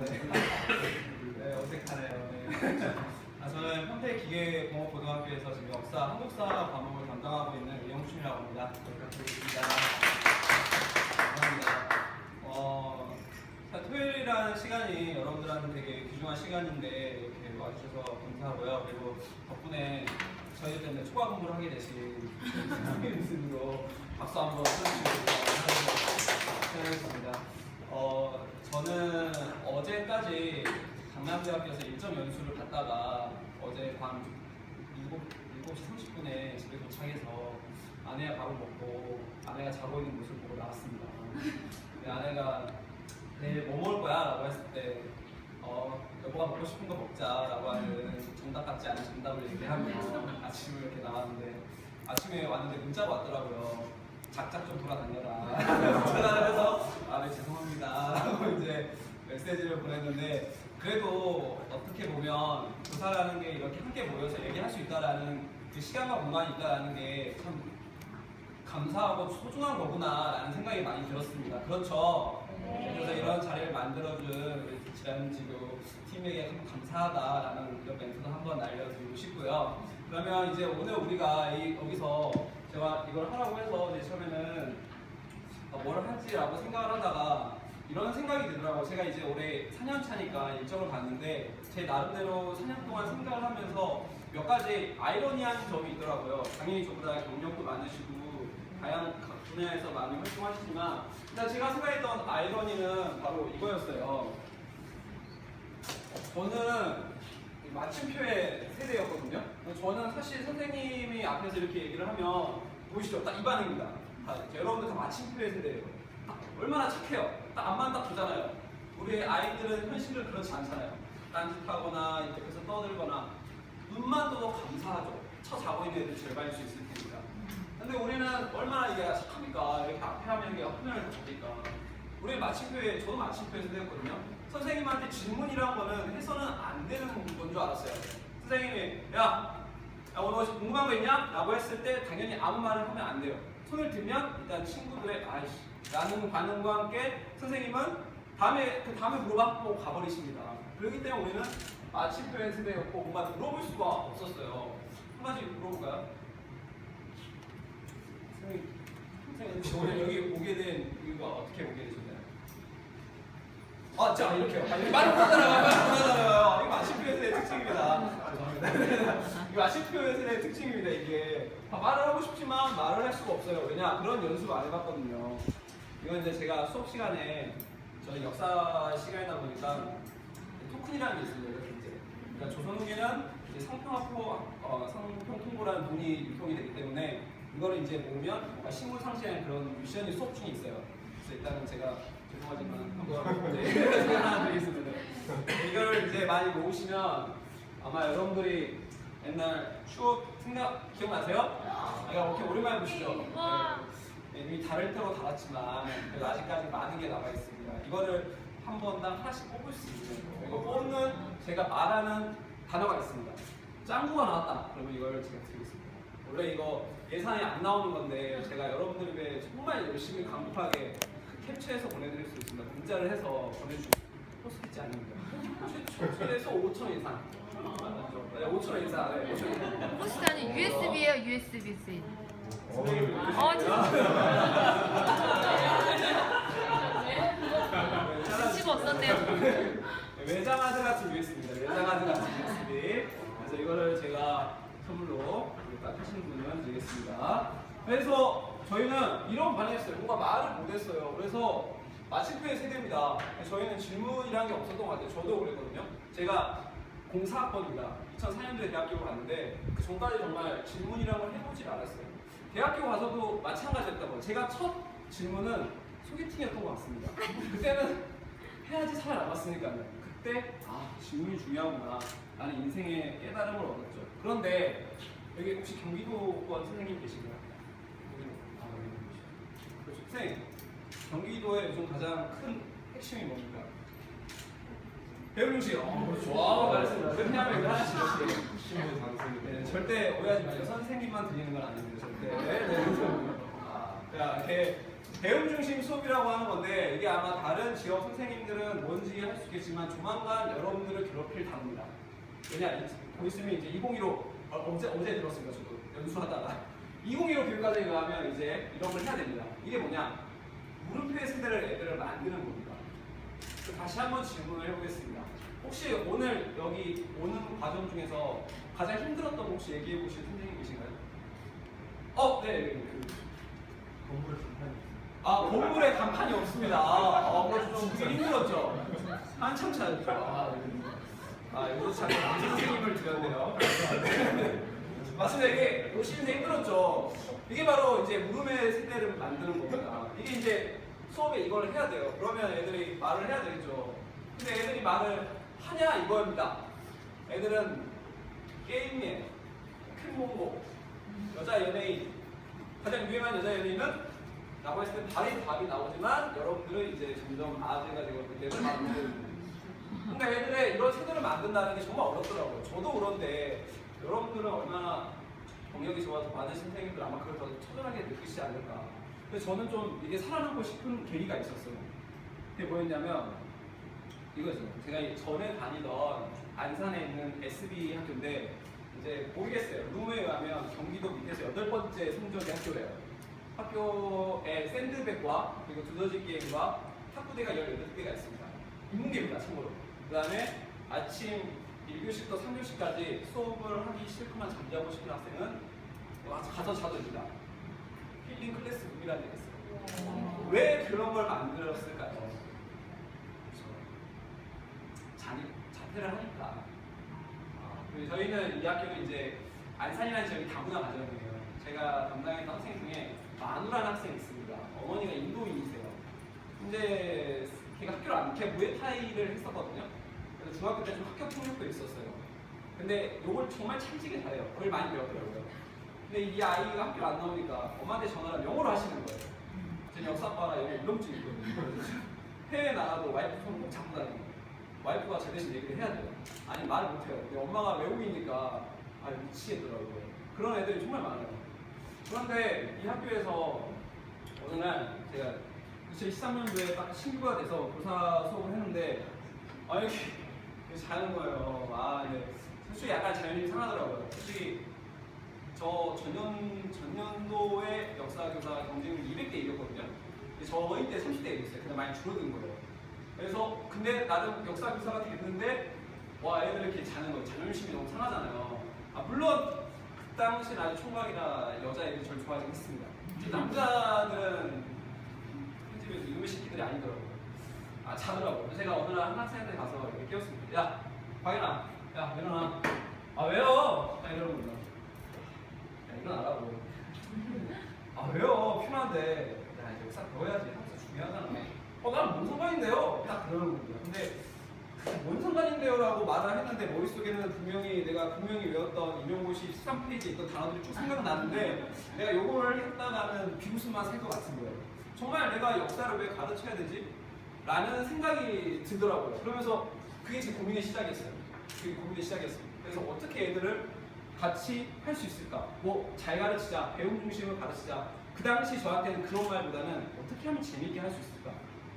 네, 어색하네요. 네. 저는 평택기계공업고등학교에서 지금 역사, 한국사 과목을 담당하고 있는 이영춘이라고 합니다. 부탁드리겠습니다. 감사합니다. 토요일이라는 시간이 여러분들한테 되게 귀중한 시간인데 이렇게 와주셔서 감사하고요. 그리고 덕분에 저희 때문에 초과 공부를 하게 되신 선생님으로 박수 한번 쳐주시고 감사드립니다. 저는 어제까지 강남대학교에서 일정 연수를 갔다가 어제 밤 7시 30분에 집에 도착해서 아내가 밥을 먹고 아내가 자고 있는 모습을 보고 나왔습니다. 근데 아내가 내일 뭐 먹을 거야? 라고 했을 때 여보가 먹고 싶은 거 먹자 라고 하는 정답 같지 않은 정답을 얘기하며 아침을 이렇게 나왔는데 아침에 왔는데 문자가 왔더라고요. 작작 좀 돌아다녀라. 전화를 해서 네 죄송합니다 라고 이제 메시지를 보냈는데 그래도 어떻게 보면 교사라는 게 이렇게 함께 모여서 얘기할 수 있다라는 그 시간과 공간이 있다라는 게 참 감사하고 소중한 거구나 라는 생각이 많이 들었습니다. 그렇죠? 그래서 이런 자리를 만들어준 우리 지란지구 팀에게 참 감사하다라는 이런 멘트도 한번 알려드리고 싶고요. 그러면 이제 오늘 우리가 여기서 제가 이걸 하라고 해서 이제 처음에는 뭘 하지라고 생각을 하다가 이런 생각이 들더라고요. 제가 이제 올해 4년 차니까 일정을 봤는데 제 나름대로 4년 동안 생각을 하면서 몇 가지 아이러니한 점이 있더라고요. 당연히 저보다 경력도 많으시고 다양한 각 분야에서 많이 활동하시지만 일단 제가 생각했던 아이러니는 바로 이거였어요. 저는 마침표의 세대였거든요. 저는 사실 선생님이 앞에서 이렇게 얘기를 하면 보이시죠? 딱 이 반응입니다. 여러분들 다 마침표의 세대예요. 얼마나 착해요. 딱 앞만 딱 보잖아요. 우리 아이들은 현실은 그렇지 않잖아요. 딴짓하거나 옆에서 떠들거나 눈만 떠도 감사하죠. 자고 있는 애들 제일 받을 수 있을 테니까. 근데 우리는 얼마나 이게 착합니까? 이렇게 앞에 하면 이게 화면을 보니까. 우리 저도 마침표에 세대였거든요. 선생님한테 질문이란 거는 해서는 안 되는 건 줄 알았어요. 선생님이 야 오늘 궁금한 거 있냐? 라고 했을 때 당연히 아무 말을 하면 안 돼요. 손을 들면 일단 친구들의 아이씨 라는 반응과 함께 선생님은 다음에 물어봤고 가버리십니다. 그렇기 때문에 우리는 마침표의 세대였고 뭔가 물어볼 수가 없었어요. 한 가지 물어볼까요? 선생님 오늘 여기 오게 된 이유가 어떻게 오게 되셨나요? 자 이렇게요. 말을 못하잖아요. 이거 마침표의 세대의 특징입니다. 죄송합니다. 이거 마침표의 세대의 특징입니다. 이게 말을 하고 싶지만 말을 할 수가 없어요. 왜냐? 그런 연습을 안 해봤거든요. 이건 이제 제가 수업 시간에 저는 역사 시간이다 보니까 토큰이라는 게 있습니다. 그러니까 조선 후기는 이제 상평 통보라는 돈이 유통이 되기 때문에 이거를 이제 모으면 식물 상실하는 그런 미션이 수업 중에 있어요. 그래서 일단은 제가 죄송하지만 한번 하나 드리겠습니다. 이거를 이제 많이 모으시면 아마 여러분들이 옛날 추억 기억나세요? 이렇게 오랜만에 보시죠? 네, 이미 다를 때로 달았지만 그래도 아직까지 많은 게 남아 있습니다. 이거를 한 번당 하나씩 뽑을 수 있는 거예요. 이거 뽑는 제가 말하는 단어가 있습니다. 짱구가 나왔다. 그러면 이걸 제가 드리겠습니다. 원래 이거 예산이 안 나오는 건데 제가 여러분들에게 정말 열심히 강력하게 캡처해서 보내드릴 수 있습니다. 문자를 해서 보내주시면 포스트잇이 아닙니다. 최소 5천 이상. 네, 5천 이상. 네, 5천 이상. 포스트는 USB예요, USB-C. 지금 없었네요. 외장하드가 준비했습니다. 외장하드가 준비했습니다. 그래서 이거를 제가 선물로 딱 하시는 분은 드리겠습니다. 그래서 저희는 이런 반응했어요. 뭔가 말을 못했어요. 그래서 마침표의 세대입니다. 저희는 질문이라는 게 없었던 것 같아요. 저도 그랬거든요. 제가 04학번입니다. 2004년도에 대학교를 갔는데 그 전까지 정말 질문이라는 걸 해보질 않았어요. 대학교 가서도 마찬가지였다고요. 제가 첫 질문은 소개팅이었던 것 같습니다. 그때는 해야지 살아남았으니까요. 그때 질문이 중요하구나 라는 인생의 깨달음을 얻었죠. 그런데 여기 혹시 경기도권 선생님 계신가요? 그렇죠. 선생님, 경기도의 요즘 가장 큰 핵심이 뭡니까? 배우릉시. 그렇죠. 잘했습니다. 왜냐하면 이거 하나씩 이렇게 신문 방송. 네, 절대 오해하지 마세요. 선생님만 드리는 건 아닙니다. 절대. 네. 자, 이렇게 배움 중심 수업이라고 하는 건데 이게 아마 다른 지역 선생님들은 뭔지 할 수 있겠지만 조만간 여러분들을 괴롭힐 단어입니다. 왜냐, 보시면 이제 2015 어제 들었습니다. 저도 연수하다가 2015 교육과정에 의하면 이제 이런 걸 해야 됩니다. 이게 뭐냐? 물음표의 세대를 애들을 만드는 겁니다. 다시 한번 질문을 해보겠습니다. 혹시 오늘 여기 오는 과정 중에서 가장 힘들었던 거 혹시 얘기해 보실 선생님 계신가요? 네. 공부를 간판이 건물에 간판이 없습니다. 그래서 좀 그게 힘들었죠. 한참 찾았죠. 이거 참 선생님을 드렸네요. 맞습니다. 이게 오시는데 힘들었죠. 이게 바로 이제 물음의 세대를 만드는 겁니다. 이게 이제 수업에 이걸 해야 돼요. 그러면 애들이 말을 해야 되겠죠. 근데 애들이 말을 하냐 이거입니다. 애들은 게임에 큰 몽고 여자 연예인 가장 유행한 여자 연예인은 라고 했을 때 답이 나오지만 여러분들은 이제 점점 아재가 되고 있기 때문에 그러니까 애들의 이런 세대를 만든다는 게 정말 어렵더라고요. 저도 그런데 여러분들은 얼마나 경력이 좋아서 많으신 선생님들 아마 그걸 더 처절하게 느끼시지 않을까. 그래서 저는 좀 이게 살아남고 싶은 계기가 있었어요. 그게 뭐였냐면 이거죠. 제가 전에 다니던 안산에 있는 SB 학교인데 이제 모르겠어요. rum에 의하면 경기도 밑에서 8번째 성적의 학교래요. 학교에 샌드백과 그리고 두더지 게임과 탁구대가 18개가 있습니다. 인문계입니다, 참고로. 그 다음에 아침 1교시부터 3교시까지 수업을 하기 싫거나 잠자고 싶은 학생은 가서 자도 됩니다. 힐링 클래스 룸이라는 게 있어요. 왜 그런 걸 만들었을까요? 자퇴를 하니까. 그리고 저희는 이 학교는 이제 안산이라는 지역이 다문화 가정이에요. 제가 담당했던 학생 중에 만우라는 학생이 있습니다. 어머니가 인도인이세요. 근데 걔가 학교를 걔 무에타이를 했었거든요. 그래서 중학교 때 좀 학교 폭력도 있었어요. 근데 요걸 정말 찰지게 잘해요. 그걸 많이 배웠더라고요. 근데 이 아이가 학교 안 나오니까 엄마한테 전화를 하면 영어로 하시는 거예요. 제 역사과라 영어 울렁증이 있거든요. 해외 나가도 와이프 손 꼭 잡고 다니고 와이프가 제 대신 얘기를 해야 돼요. 아니 말을 못해요. 근데 엄마가 외국이니까 미치겠더라고요. 그런 애들이 정말 많아요. 그런데 이 학교에서 어느 날 제가 2013년도에 딱 신규가 돼서 교사 수업을 했는데 이렇게 자는 거예요. 네. 솔직히 약간 자연이 상하더라고요. 솔직히 저 전년도에 역사교사 경쟁률 200대 이겼거든요. 저희 때 30대 이겼어요. 근데 많이 줄어든 거예요. 그래서 근데 나름 역사교사가 됐는데 애들 이렇게 자는 거예요. 자존심이 너무 상하잖아요. 물론 그 당시 아주 총각이나 여자애들이 저를 좋아하긴 했습니다. 남자들은 편집에서 이놈의 새끼들이 아니더라고요. 자더라고요. 제가 어느 날 한 학생한테 가서 이렇게 깨웠습니다. 야, 박인아, 야, 일어나. 왜요? 이러는 거예요. 야, 일어나라고. 왜요? 필요한데. 야, 이제 역사 배워야지. 항상 중요하잖아. 나는 뭔 상관인데요? 딱 그러는 겁니다. 근데 뭔 상관인데요라고 말을 했는데 머릿속에는 분명히 내가 외웠던 임용고시 13페이지에 있던 단어들이 쭉 생각나는데 내가 요거를 했다가는 비웃음만 살 것 같은 거예요. 정말 내가 역사를 왜 가르쳐야 되지? 라는 생각이 들더라고요. 그러면서 그게 제 고민의 시작이었어요. 그래서 어떻게 애들을 같이 할 수 있을까? 잘 가르치자, 배움 중심을 가르치자. 그 당시 저한테는 그런 말보다는 어떻게 하면 재밌게 할 수 있을까?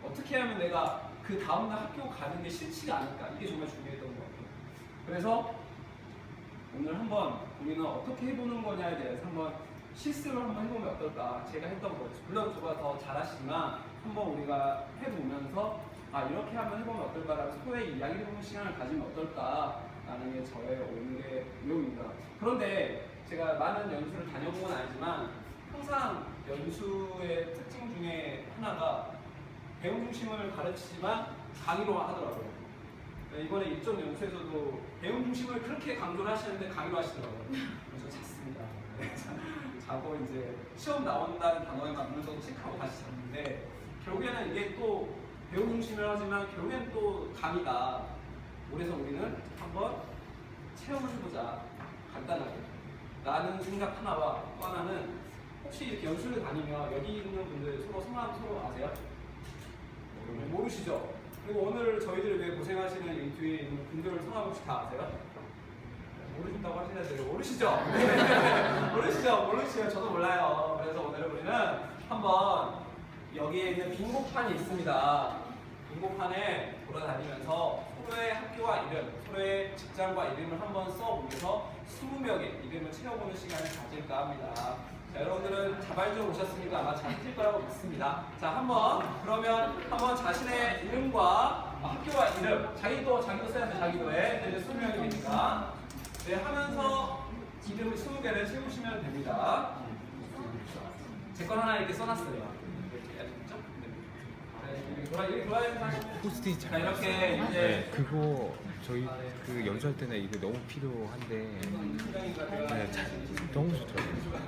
어떻게 하면 내가 그 다음날 학교 가는 게 싫지가 않을까? 이게 정말 중요했던 것 같아요. 그래서 오늘 한번 우리는 어떻게 해보는 거냐에 대해서 한번 실습을 한번 해보면 어떨까? 제가 했던 거죠. 물론 저보다 더 잘하시지만 한번 우리가 해보면서 이렇게 한번 해보면 어떨까라는 소의 이야기를 해보는 시간을 가지면 어떨까라는 게 저의 오늘의 내용입니다. 그런데 제가 많은 연수를 다녀본 건 아니지만 항상 연수의 특징 중에 하나가 배움 중심을 가르치지만 강의로 하더라고요. 이번에 일정 연수에서도 배움 중심을 그렇게 강조를 하시는데 강의로 하시더라고요. 그래서 잤습니다. 자고 이제 시험 나온다는 단어에만 어느 정도 체크하고 다시 잤는데 결국에는 이게 또 배움 중심을 하지만 결국엔 또 강의다. 그래서 우리는 한번 체험을 해보자. 간단하게. 라는 생각 하나와 또 하나는 혹시 이렇게 연수를 다니면 여기 있는 분들 서로 성함 서로 아세요? 모르시죠? 그리고 오늘 저희들이 왜 고생하시는 이 뒤에 있는 분들 성함 혹시 다 아세요? 모르신다고 하시는데 모르시죠? 모르시죠? 저도 몰라요. 그래서 오늘 우리는 한번 여기에 있는 빙고판이 있습니다. 빙고판에 돌아다니면서 서로의 학교와 이름, 서로의 직장과 이름을 한번 써보면서 20명의 이름을 채워보는 시간을 가질까 합니다. 자, 여러분들은 자발적으로 오셨으니까 아마 잘 틀 거라고 믿습니다. 자, 그러면 한번 자신의 이름과 학교와 이름, 자기도 써야죠, 자기도에. 이제 20명이 되니까. 네, 하면서 이름을 20개를 채우시면 됩니다. 제 건 하나 이렇게 써놨어요. 이렇게 포스트잇 자, 잘 이렇게 이제 네, 그거 저희 그 연수할 때는 이거 너무 필요한데 네, 너무 좋더라고요.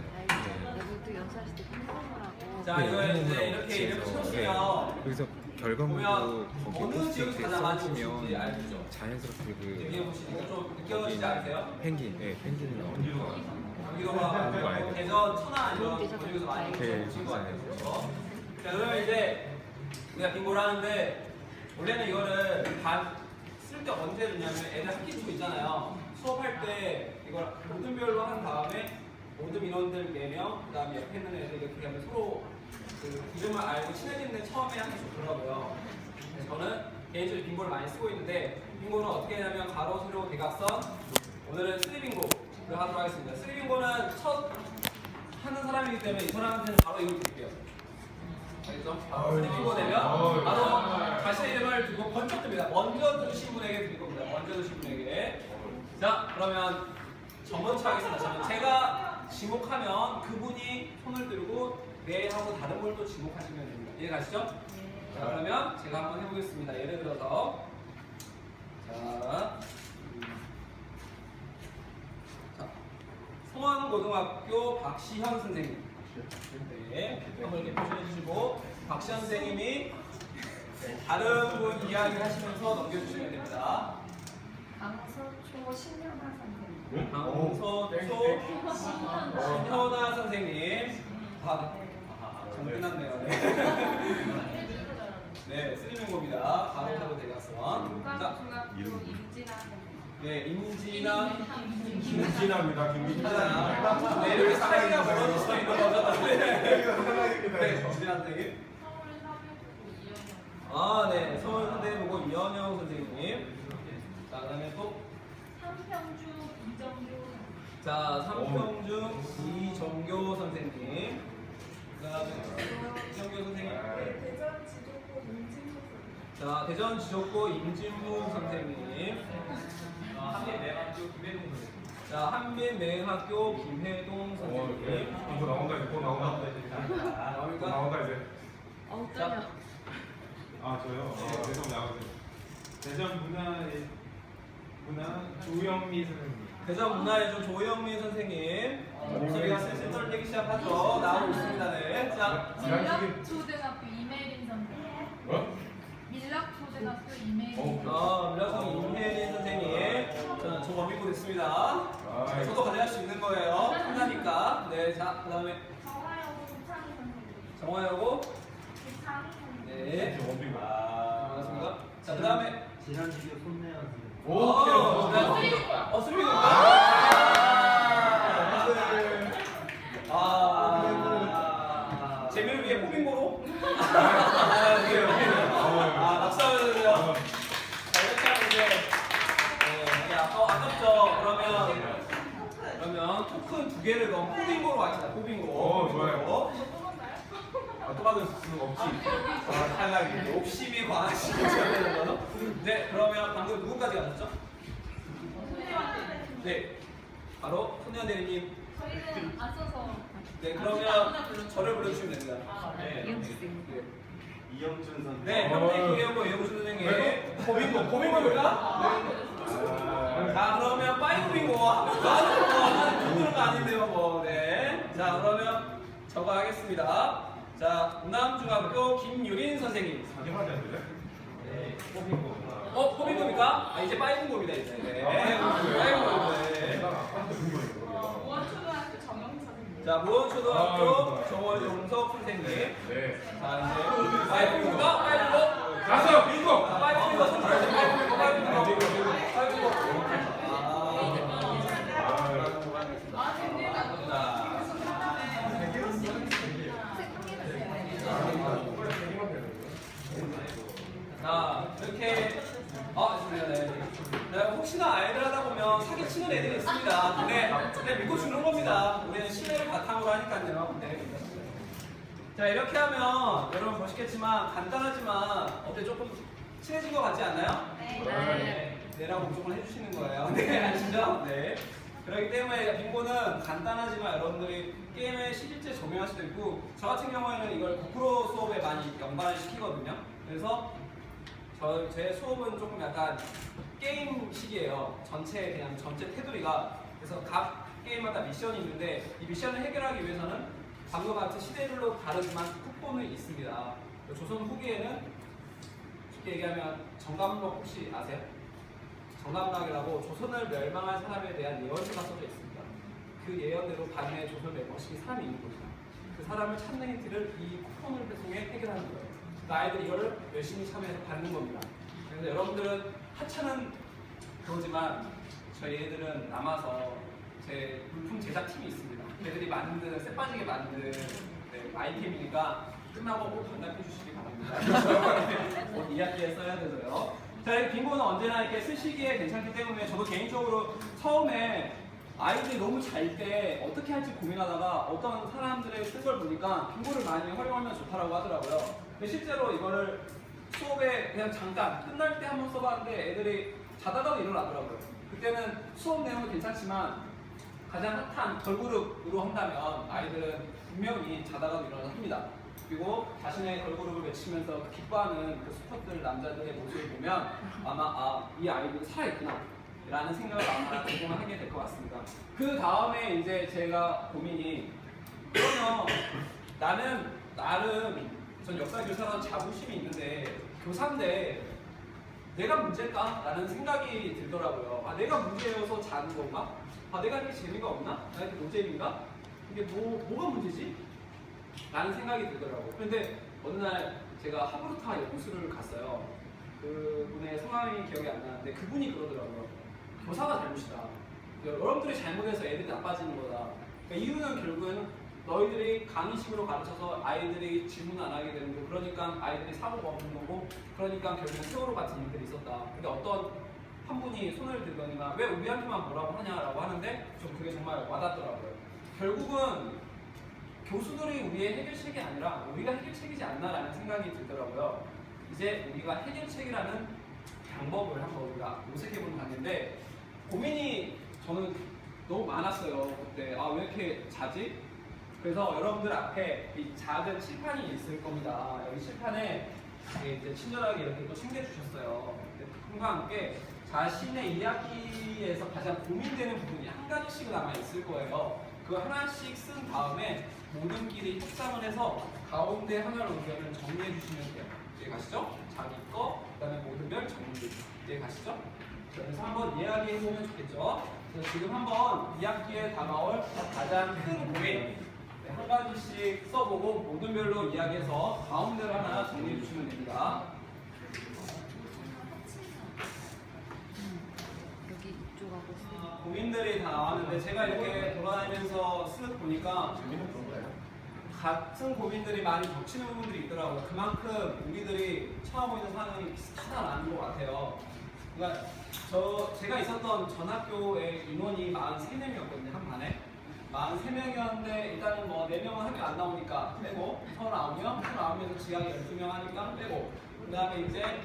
여기도 연수하실 때 팬덤이라고. 자, 이거 이제 이렇게 이름 채우시면 그래서 결과물도 거기 어느 지역에서 포스트잇에 가장 많이 오시는지 써주면 알죠? 자연스럽게 여기에 그 보시니까 좀 느껴지지 않으세요? 펭귄, 네, 펭귄이 나오니까 경기도가 대전, 천안 이런 곳에서 많이 네, 오신 것 같아요. 그렇죠? 자, 그러면 이제 우리가 빙고를 하는데 원래는 이거를 쓸 때 언제 넣냐면 애들 학기 초 있잖아요. 수업할 때 이걸 모둠별로 한 다음에 모든 인원들 4명, 그 다음에 옆에 있는 애들 이렇게 하면 서로 그 이름을 알고 친해지는 데 처음에 하는 게 좋더라고요. 저는 개인적으로 빙고를 많이 쓰고 있는데 빙고는 어떻게 하냐면 가로, 세로, 대각선. 오늘은 3빙고를 하도록 하겠습니다. 3빙고는 첫 하는 사람이기 때문에 이 사람한테는 바로 이걸 드릴게요. 알겠죠? 바로 3빙고 되면 바로 자신의 이름을 두고 번쩍 듭니다. 먼저 드신 분에게 드릴 겁니다. 먼저 드신 분에게. 자, 그러면 전번차 하겠습니다. 제가 지목하면 그분이 손을 들고 네 하고 다른 걸 또 지목하시면 됩니다. 이해 가시죠? 자, 그러면 제가 한번 해보겠습니다. 예를 들어서 성원고등학교 박시현 선생님. 네, 한번 이렇게 표시해 주시고 박시현 선생님이 다른 분 이야기 하시면서 넘겨주시면 됩니다. 강서초 신현아 선생님. 강서초 신현아 선생님. 좀 끝났네요. 네, 쓰리명고입니다. 바로 타고 대각선. 자, 중학교 임진아 선생님. 네, 임진아. 김진아입니다. 김진아. 네, 이렇게 사랑이가 멀어질 수 있는 거죠. 네, 임진아 선생님. 아, 네, 서울대 보고 이현영 선생님. 자, 그다음에 또. 삼평주 이정교 선생님. 자, 삼평중 이정교 선생님. 그다음에 이정교 선생님. 대전 지도고 임진호 선생님. 자, 대전 지적고 임진무 선생님. 한빛맹학교 김혜동 선생님. 자, 한빛맹학교 김혜동 선생님. 이거 나온다. 이거 나온다. 나옵니까? 나온다 이제. 어우, 떨려. 아 저요. 대전 나오세요. 대전 문화 조영미 선생님. 대전 문화예술 조영민 선생님. 목소리가 슬슬 떨리기 시작하죠. 나오고 있습니다. 네. 자, 밀락초등학교 이메린 선생님. 밀락초등학교 이메린 선생님. 밀라성 임혜린 선생님. 저는 저 원민고 됐습니다. 저도 가져갈 수 있는 거예요. 하나니까. 네, 자, 그 다음에 정화여고 조창희 선생님. 정화여고. 조창희 선생님. 네. 원빈. 반갑습니다. 자, 그 다음에 지난주에 손내야 선생님. 수빈이. 재미를 위해 포빙고로? 박수 한번 주세요. 자, 이렇게 하면 이제, 아깝죠? 그러면 토큰 2개를 넣은 포빙고로 하겠습니다. 포빙고. 좋아요. 또 받을 수는 없지. 탈락이. 욕심이 과하시죠. 네, 그러면 방금 누구까지 가셨죠? 네, 바로 손혜원 대리님. 저희는 안 써서. 네, 그러면 저를 불러주시면 됩니다. 네. 이영수 이영준 선생님. 네, 형님 김혜영고 이영수 선생님. 고민고입니까? 자, 그러면 파이브빙고와 그런 거 아닌데요, 뭐. 네. 자, 그러면 저거 하겠습니다. 자, 우남중학교 김유린 선생님. 사기하지 않을래? 포빙고입니까? 이제 파이브빙고입니다, 이제. 네. 파이브빙고. 네. 무원초등학교 정영희 선생님. 자, 무원초등학교 정원용석 선생님. 네. 자, 이제 파이브빙고가 파이브빙고. 가서 빙고. 파이브빙고 선생님. 파이브빙고. 자, 이렇게 네, 혹시나 아이들 하다 보면 사기치는 애들이 있습니다. 근데 믿고 주는 겁니다. 우리는 신뢰를 바탕으로 하니까요. 네. 자, 이렇게 하면 여러분 보시겠지만 간단하지만 어때 조금 친해진 것 같지 않나요? 네. 네라고 무조건 해주시는 거예요. 네, 아시죠? 네. 그렇기 때문에 빙고는 간단하지만 여러분들이 게임에 실제 적용할 수도 있고 저 같은 경우에는 이걸 고프로 수업에 많이 연관을 시키거든요. 그래서 제 수업은 조금 약간 게임식이에요. 전체 테두리가. 그래서 각 게임마다 미션이 있는데 이 미션을 해결하기 위해서는 방금 같은 시대별로 다르지만 쿠폰이 있습니다. 조선 후기에는 쉽게 얘기하면 정감록 혹시 아세요? 정감락이라고 조선을 멸망할 사람에 대한 예언서가 써져 있습니다. 그 예언대로 반면에 조선을 멸망시킨 사람이 있는 겁니다. 그 사람을 찾는 힌트를 이 쿠폰을 배송해 해결하는 거예요. 아이들이 이거를 열심히 참여해서 받는 겁니다. 그래서 여러분들은 하찮은 그거지만 저희 애들은 남아서 제 물품 제작팀이 있습니다. 애들이 만든 쎄빠지게 만든 아이템이니까 끝나고 꼭 반납해 주시기 바랍니다. 곧 이야기에 써야 돼서요. 자, 이 빙고는 언제나 이렇게 쓰시기에 괜찮기 때문에 저도 개인적으로 처음에 아이들이 너무 잘 때 어떻게 할지 고민하다가 어떤 사람들의 쓴 걸 보니까 빙고를 많이 활용하면 좋다라고 하더라고요. 근데 실제로 이거를 수업에 그냥 잠깐 끝날 때 한번 써봤는데 애들이 자다가도 일어나더라고요. 그때는 수업 내용은 괜찮지만 가장 핫한 걸그룹으로 한다면 아이들은 분명히 자다가도 일어나서 합니다. 그리고 자신의 걸그룹을 외치면서 기뻐하는 그 스쿼트들 남자들의 모습을 보면 아마 이 아이들은 살아있구나 라는 생각을 아마 조금만 하게 될 것 같습니다. 그 다음에 이제 제가 고민이 그러면 나는 나름 전 역사 교사라는 자부심이 있는데 교사인데 내가 문제일까? 라는 생각이 들더라고요. 내가 문제여서 자는 건가? 내가 이렇게 재미가 없나? 나 이렇게 노잼인가? 이게 뭐가 문제지? 라는 생각이 들더라고요. 그런데 어느 날 제가 하브르타 연수를 갔어요. 그분의 성함이 기억이 안 나는데 그분이 그러더라고요. 교사가 잘못이다. 여러분들이 잘못해서 애들이 나빠지는 거다. 그러니까 이유는 결국에는 너희들이 강의식으로 가르쳐서 아이들이 질문 안 하게 되는 거, 그러니까 아이들이 사고가 없는 거고, 그러니까 결국엔 세월호 같은 일들이 있었다. 근데 어떤 한 분이 손을 들더니만 왜 우리한테만 뭐라고 하냐라고 하는데 좀 그게 정말 와닿더라고요. 결국은 교수들이 우리의 해결책이 아니라 우리가 해결책이지 않나라는 생각이 들더라고요. 이제 우리가 해결책이라는 방법을 한번 우리가 모색해보는 단계인데 고민이 저는 너무 많았어요. 그때 왜 이렇게 자지? 그래서 여러분들 앞에 이 작은 칠판이 있을 겁니다. 여기 칠판에 이제 친절하게 이렇게 또 챙겨주셨어요. 그분과 함께 자신의 이야기에서 가장 고민되는 부분이 한 가지씩은 아마 있을 거예요. 그거 하나씩 쓴 다음에 모든 길이 협상을 해서 가운데 하나로 의견을 정리해 주시면 돼요. 이해 가시죠? 자기 거, 그 다음에 모든 별 정리. 이해 가시죠? 그래서 한번 이야기해 보면 좋겠죠? 그래서 지금 한번 2학기에 다가올 가장 큰 고민 한 가지씩 써보고 모든 별로 이야기해서 가운데로 하나 정리해 주시면 됩니다. 여기 이쪽하고 고민들이 다 나왔는데 제가 이렇게 돌아다니면서 쓱 보니까 같은 고민들이 많이 겹치는 부분들이 있더라고요. 그만큼 우리들이 처하고 있는 상황이 비슷하다는 것 같아요. 그러니까 제가 있었던 전 학교의 인원이 43명이었거든요. 한 반에 43명이었는데 일단은 뭐 4명은 학교 안 나오니까 빼고 39명에서 지학이 12명 하니까 빼고 그 다음에 이제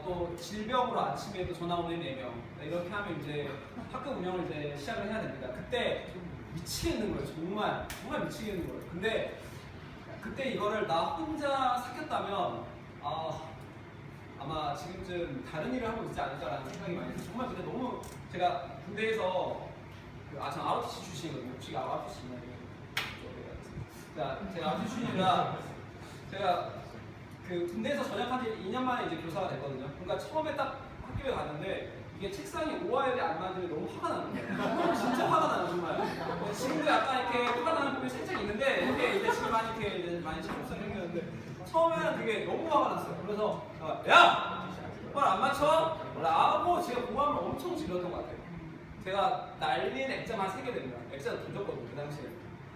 또 질병으로 아침에도 전화 오는 4명 이렇게 하면 이제 학교 운영을 이제 시작을 해야 됩니다. 그때 미치겠는 거예요. 정말 미치겠는 거예요. 근데 그때 이거를 나 혼자 삭혔다면 아마 지금쯤 다른 일을 하고 있지 않을까라는 생각이 많이 들어요. 정말 그때 너무 제가 군대에서 전 ROTC 출신이거든요. 혹시 ROTC 있나요? 제가 ROTC 출신이라 제가 그 군대에서 전역한 지 2년 만에 이제 교사가 됐거든요. 그러니까 처음에 딱 학교에 갔는데 이게 책상이 오와열이 안 맞으면 너무 화가 나는 거예요. 진짜 화가 나요, 정말. 지금도 약간 이렇게 화가 나는 부분이 살짝 있는데 이게 이제 지금 많이 잘 생겼는데 처음에는 되게 너무 화가 났어요. 그래서 야! 똑바로 안 맞춰? 라고 제가 고함을 엄청 질렀던 것 같아요. 제가 날린 액자만 3개 됩니다. 액자도 던졌거든요, 그 당시에.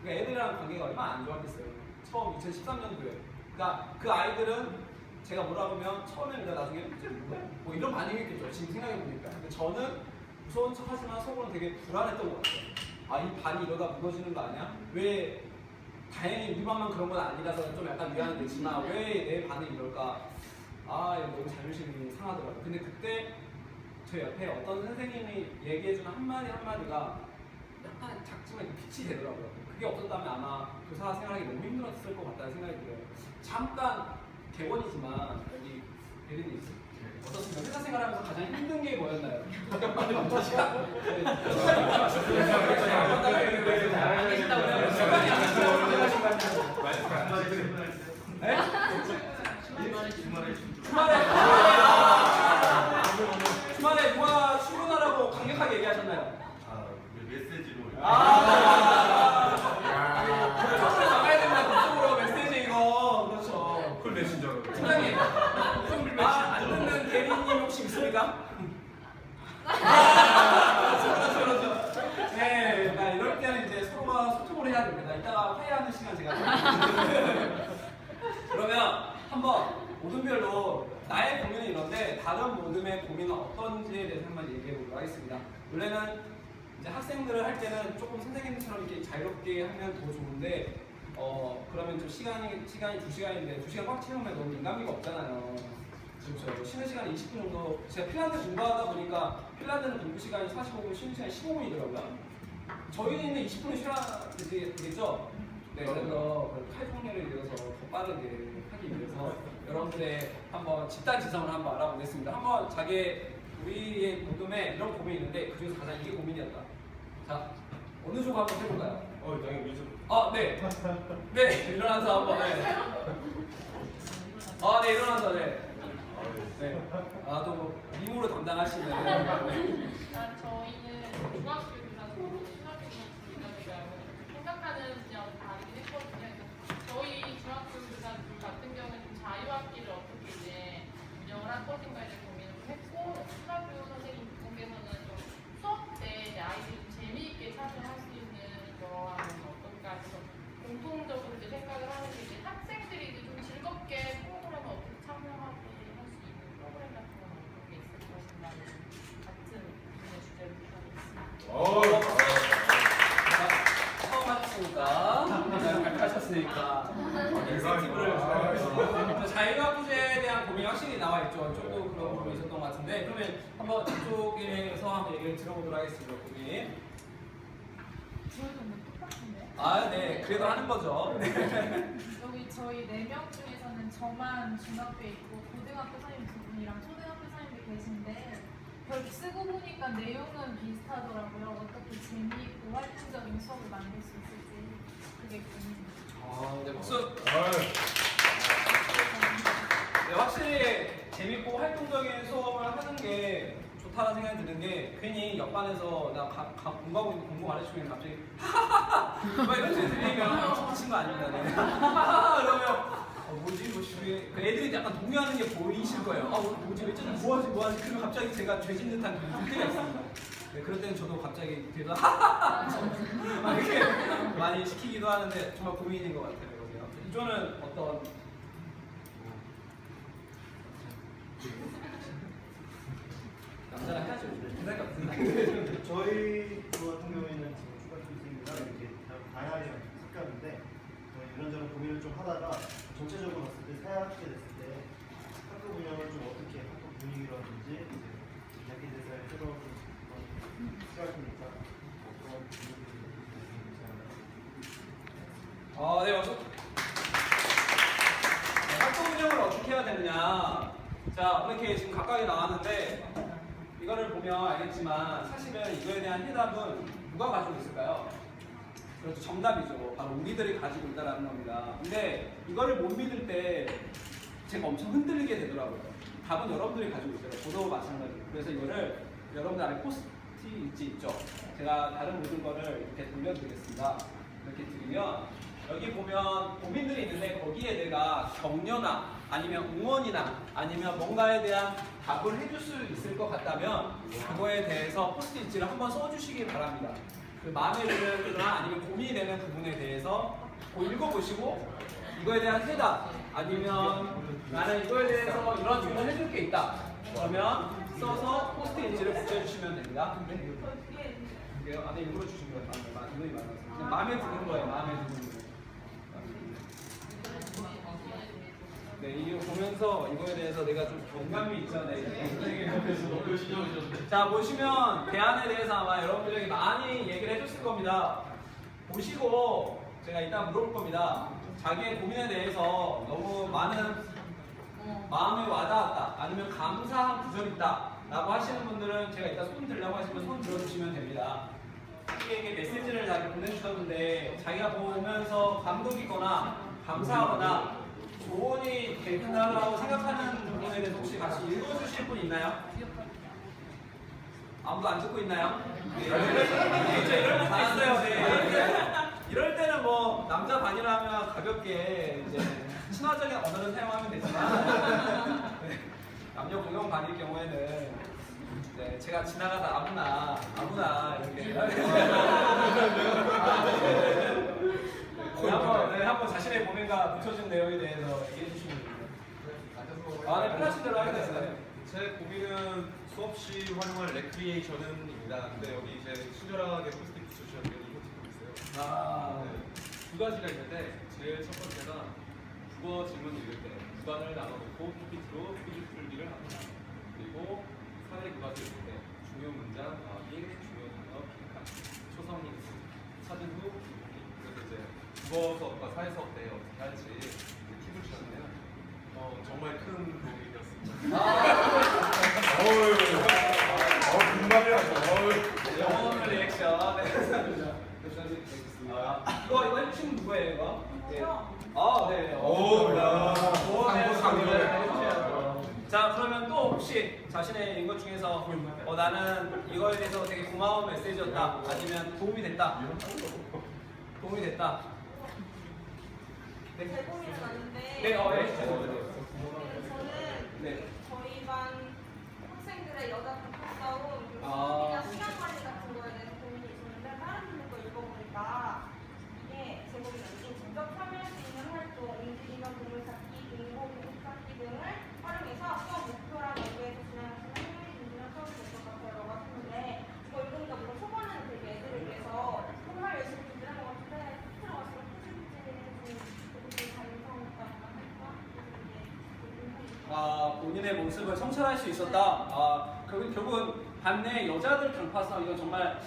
그러니까 애들이랑 관계가 얼마나 안 좋았겠어요. 처음 2013년도에. 그러니까 그 아이들은 제가 뭐라 그러면 처음에는 나중에 뭐야? 뭐 이런 반응이겠죠. 지금 생각해 보니까. 근데 저는 무서운 척하지만 속으로는 되게 불안했던 것 같아요. 아, 이 반이 이러다 무너지는 거 아니야? 왜 다행히 우리 반만 그런 건 아니라서 좀 약간 위안이 되지만 왜 내 반이 이럴까? 아, 이거 너무 자존심이 상하더라고요. 근데 그때 저 옆에 어떤 선생님이 얘기해주는 한마디가 약간 작지만 빛이 되더라고요. 그게 없었다면 아마 교사 생활하기 너무 힘들었을 것 같다는 생각이 들어요. 잠깐 개원이지만 여기 예린이 있어요. 어떻습니까? 회사 생활하면서 가장 힘든 게 뭐였나요? 빨리 먼저 시간. 네? 주말에 누가 출근하라고 강력하게 얘기하셨나요? 메시지로. 그쪽으로 나가야 된다. 그쪽으로 메시지 이거. 그렇죠. 쿨 메신저로. 팀장님. 안 듣는 대리님 혹시 있습니까? 그렇죠. 네, 이럴 때는 이제 서로가 소통을 해야 됩니다. 이따가 화해하는 시간 제가. 그러면 한번 모둠별로 나의 고민은 이런데 다른 모둠의 고민은 어떤지에 대해서 한번 얘기해 보도록 하겠습니다. 원래는 이제 학생들을 할 때는 조금 선생님처럼 이렇게 자유롭게 하면 더 좋은데 그러면 좀 시간이 2시간인데 2시간 꽉 채우면 너무 인간미가 없잖아요. 그렇죠. 쉬는 시간이 20분 정도. 제가 핀란드 공부하다 보니까 핀란드는 공부 시간이 45분, 쉬는 시간이 15분이더라고요. 저희는 20분을 쉬어야 되겠죠? 네, 그래서 칼종류를 이어서 더 빠르게 하기 위해서 여러분들의 한번 집단 지성을 한번 알아보겠습니다. 한번 우리의 모둠에 이런 고민이 있는데 그중에서 가장 이게 고민이었다. 자, 어느 쪽 한번 해볼까요? 당연히 민수. 네. 네, 일어나서 한번. 네. 네, 일어나서. 네. 네. 또 미모로 담당하시는. 네. 저희는 중학교 교사, 초등학교 교사 생각하는 그냥 다르긴 했거든요. 저희 중학교 교사들 같은 경우는 좀 자유학기를 어떻게 이제 운영을 할 것인가에 대해 고민을 좀 했고, 초등학교 선생님께서는 좀 수업 때 이제 아이들이 좀 재미있게 참여할 수 있는 거 하면 어떨까 해서 공통적으로 이제 생각을 하는 게 이제 학생들이 이제 좀 즐겁게 프로그램을 어떻게 참여하게 할 수 있는 프로그램 같은 건 어떤 게 있을 것인가를 같은 분의 주제로 생각했습니다. 처음 하셨으니까, 발표하셨으니까, 인센티브를 자유학기제에 대한 고민이 확실히 나와 있죠. 조금 그런 부분이 있었던 것 같은데, 그러면 한번 이쪽에서 한번 얘기를 들어보도록 하겠습니다. 고민. 저희도 뭐 똑같은데? 네, 그래도 하는 거죠. 여기 저희 4명 중에서는 저만 중학교에 있고 고등학교 선생님 2분이랑 초등학교 선생님이 계신데 별 쓰고 보니까 내용은 비슷하더라고요. 어떻게 재미있고 활동적인 수업을 만들 수 있을지 그게 고민입니다. 네, 박수. 네, 확실히 재밌고 활동적인 수업을 하는 게 좋다는 생각이 드는 게 괜히 옆반에서 나 공부하고 있는 공부 가르치면 갑자기 하하하 막 이런 소리 들리면 미친 거 아닙니다. 네. 하하하 이러면 뭐지 그 애들이 약간 동요하는 게 보이실 거예요. 뭐지 왜 쟤는 뭐하지 그러면 갑자기 제가 죄진 듯한 그런 때가 있습니다. 네, 그럴 때는 저도 갑자기 뒤에서 하하하 이렇게 많이 시키기도 하는데 정말 고민인 것 같아요. 그러세요. 이조는 어떤 남자랑 해야죠. 생각 같은 저희 같은 경우에는 지금 추가 선생님이랑 이렇게 다양하게 섞였는데 이런저런 고민을 좀 하다가 전체적으로 봤을 때 새학기 됐을 때 학교 운영을 좀 어떻게 학교 분위기라든지 이제 자기 대사에 새로운 시작이니까 그런 분위기를 네, 맞죠. 학교 운영을 어떻게 해야 되느냐. 자, 이렇게 지금 각각이 나왔는데 이거를 보면 알겠지만 사실은 이거에 대한 해답은 누가 가지고 있을까요? 그렇죠. 정답이죠. 바로 우리들이 가지고 있다는 겁니다. 근데 이거를 못 믿을 때 제가 엄청 흔들리게 되더라고요. 답은 여러분들이 가지고 있어요. 저도 마찬가지예요. 그래서 이거를 여러분들 안에 포스트잇이 있죠. 제가 다른 모든 거를 이렇게 돌려드리겠습니다. 이렇게 드리면 여기 보면 고민들이 있는데 거기에 내가 격려나 아니면 응원이나 아니면 뭔가에 대한 답을 해줄 수 있을 것 같다면 그거에 대해서 포스트잇을 한번 써주시기 바랍니다. 그 마음에 드는 거나 아니면 고민이 되는 부분에 대해서 읽어보시고 이거에 대한 해답 아니면 나는 이거에 대해서 이런 질문 해줄 게 있다. 그러면 써서 포스트잇지를 붙여주시면 됩니다. 이게요? 안에 일부러 주신 거예요. 인원이 많아서. 그냥 마음에 드는 거예요. 마음에 드는 거. 네, 이거 보면서 이거에 대해서 내가 좀 경감이 있잖아요. 자, 보시면 대안에 대해서 아마 여러분들에게 많이 얘기를 해줬을 겁니다. 보시고 제가 이따 물어볼 겁니다. 자기의 고민에 대해서 너무 많은 마음에 와닿았다, 아니면 감사한 구절이 있다 라고 하시는 분들은 제가 이따 손 들라고 하시면 손 들어주시면 됩니다. 자기에게 메시지를 자기 보내주셨는데 자기가 보면서 감동이거나 감사하거나 조언이 된다고 생각하는 부분에 대해서 혹시 같이 읽어주실 분 있나요? 아무도 안 듣고 있나요? 네. 진짜 이럴 때도 있어요. 네. 이럴 때는 뭐 남자 반이라면 가볍게 이제 친화적인 언어를 사용하면 되지만 네. 남녀 공용 반일 경우에는 네, 제가 지나가다 아무나 이렇게 한번 자신의 고민과 붙여준 내용에 대해서 얘기해 주시면 됩니다. 네, 편하신 대로 하게 됐어요. 제 고민은 수없이 활용할 레크리에이션은입니다. 근데 여기 이제 친절하게 포스트잇 붙여주셨는데 이모티콘 있어요. 두 가지가 있는데 제일 첫 번째가 국어 질문 읽을 때 구간을 나눠놓고 PPT로 퀴즈 풀기를 합니다. 그리고 사회 교과서 읽을 때 중요 문장 나오기, 중요 단어 픽한, 초성 힌트, 사진 후 기록기. 그래서 이제 국어 수업과 사회 수업 때 어떻게 할지 팁을 주셨는데요. 정말 큰 도움이 되었습니다. 영어 리액션. 네. 이거 해주신 누구예요, 이거? 네. 네. 자, 그러면 또 혹시 자신의 인것 중에서 나는 이거에 대해서 되게 고마운 메시지였다, 아니면 도움이 됐다. 네. 제 고민은 아닌데 네, 저는 저희 반 학생들의 여자 단톡 싸움 그리고 수업이나 시간 관리 같은 거에 대해서 고민이 있었는데 다른 분들 거 읽어보니까 이게 제 고민은 아니고 직접 참여할 수 있는 활동, 움직이는 보물찾기, 빙고, 보물찾기 등을 활용해서 수업 목표랑 연구해서 진행하시는 흥미진진한 수업이 될 것 같아요. 라고 하셨는데 이거 읽으니까 뭔가 초반에는 되게 애들을 위해서 정말 열심히 준비한 것 같은데 들어갈수록 본인의 모습을 성찰할 수 있었다. 결국은 반내 여자들 단파 싸움, 이건 정말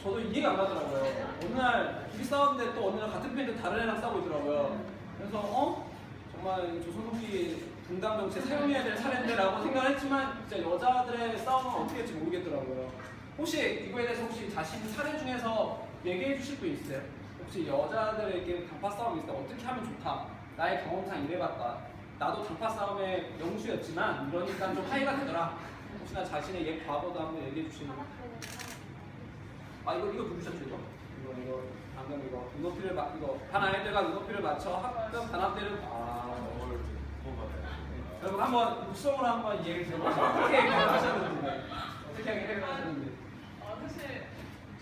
저도 이해가 안 가더라고요. 어느 날 둘이 싸웠는데 또 어느 날 같은 편인데 다른 애랑 싸우고 있더라고요. 그래서 정말 조선후기 분당 정치 사용해야 될 사례인데라고 생각을 했지만 진짜 여자들의 싸움은 어떻게 할지 모르겠더라고요. 혹시 이거에 대해서 혹시 자신 사례 중에서 얘기해 주실 분 있어요? 혹시 여자들에게 단파 싸움이 있을 때 어떻게 하면 좋다, 나의 경험상 이래봤다, 나도 단파 싸움의 명수였지만 이러니까 좀 하이가 되더라, 혹시나 자신의 옛 과거도 한번 얘기해 주시면. 이거 누르셨죠? 이거 방금 이거 눈높이를 이거 반 아이들과 눈높이를 맞춰 학급 단합대를 여러분 한번 육성으로 한번 얘기를 들어보세요. 어떻게 해결하셨는지. 사실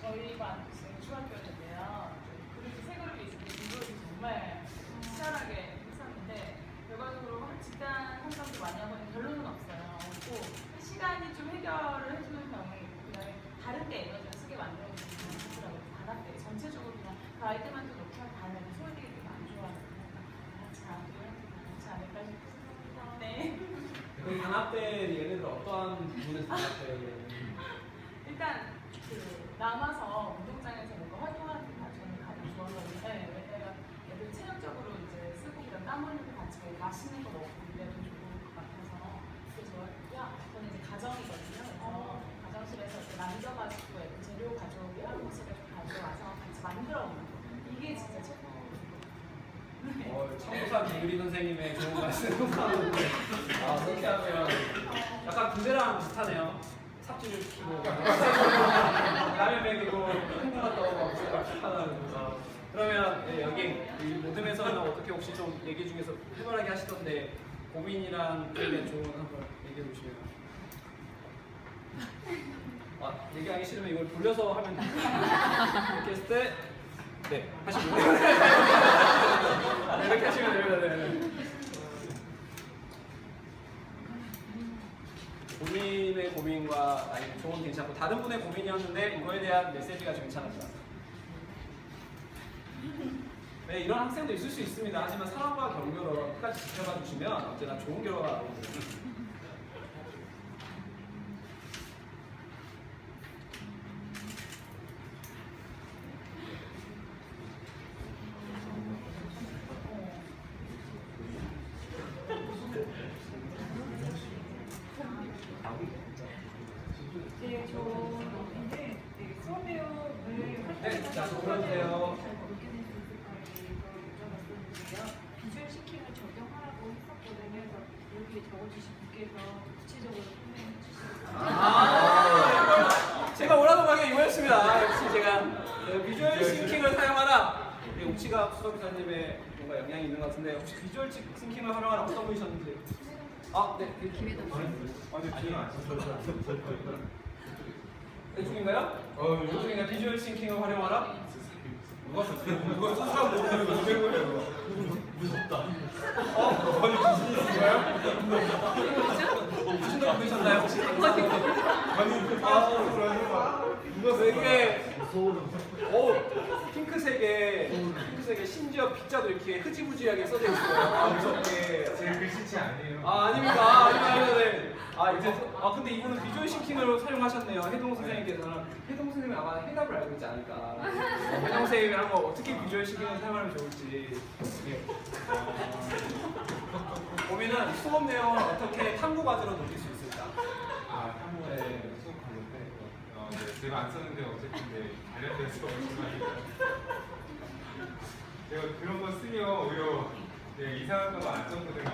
저희 반 중학교였는데요. 그룹이 세 그룹이 있었는데 이 그룹이 정말 치열하게 했었는데 결과적으로 집단 활동도 많이 하고 있는데 결론은 없어요. 없고 시간이 좀 해결을 해주는 경우가 있고 그다음에 다른 데 에너지를 쓰게 만들어주는 경우가 있더라고요. 단합대 전체적으로 그냥 그 아이들만 좀 놓고 반은 소리들이 되게 안 좋아하는 같이 그렇지 않을까 싶습니다. 네. 그 단합대 예를 들어 어떠한 부분에서 단합대? 일단 남아서 운동장에서 뭔가 활동하는 게 저는 가장 좋아하거든요. 왜냐면 애들 체력적으로 이제 쓰고 그냥 땀 흘리고 같이 맛있는 거 먹고 이래도 좋을 것 같아서 그래서 저는 이제 가정이거든요. 그래서 가정실에서 이렇게 만져가지고 재료 가져오고 학교실에 가져와서 같이 만들어 먹는 거. 이게 진짜 최고. 청부산 이유리 선생님의 좋은 말씀 감사합니다. 그렇게 하면 약간 군대랑 비슷하네요. 삽질을 시키고 라면 먹이고 큰 거 떠오고 하나. 그러면 여기 모듬에서는 어떻게 혹시 좀 얘기 중에서 활발하게 하시던데 고민이랑 그에 좋은 한번 얘기해 주시면. 얘기하기 싫으면 이걸 돌려서 하면 돼요. 이렇게 했을 때 네, 하시면 돼요. 이렇게 하시면 됩니다. 네. 본인의 고민과 아니 조언 괜찮고 다른 분의 고민이었는데 이거에 대한 메시지가 좀 괜찮았다. 네, 이런 학생도 있을 수 있습니다. 하지만 사랑과 격려로 끝까지 지켜봐 주시면 언제나 좋은 결과가 나옵니다. 네, 저희는 수업 내용을 네, 자, 그러세요. 잘 모르게 될 수 있을까에 대해서 여쭤봤었는데요. 비주얼 시킹을 적용하라고 했었거든요. 그래서 여기에 적어주신 분께서 구체적으로 설명해 주시겠어요? 제가 원하는 방향이 이거였습니다. 역시 제가 비주얼 싱킹을 사용하라. 옥치가 수석기사님의 뭔가 영향이 있는 것 같은데 혹시 비주얼 싱킹을 활용하라 어떤 분이셨는지? 아, 네. 김혜동 대충인가요? 대충인가 비주얼 싱킹을 활용하라? 누가 수상 모르는 거예요? 무섭다. 아니 귀신이신가요? 무슨 걸 부르셨나요 혹시? 누가 이게 핑크색에 심지어 빗자도 이렇게 흐지부지하게 써져 있어요. 무섭게. 제 글씨체 아니에요. 아닙니다. 근데 이분은 비주얼 싱킹을 사용하셨네요. 해동 선생님께서는. 해동 선생님이 아마 해답을 알고 있지 않을까. 해동 선생님이 한번 어떻게 비주얼 싱킹을 사용하면 좋을지. 고민은 수업 내용을 어떻게 탐구 과제로 녹일 수 있을까. 탐구에 수업 관련돼. 네, 제가 안 썼는데 어쨌든 네, 관련돼서 제가 그런 거 쓰면 오히려 이상할까봐 안 썼거든요.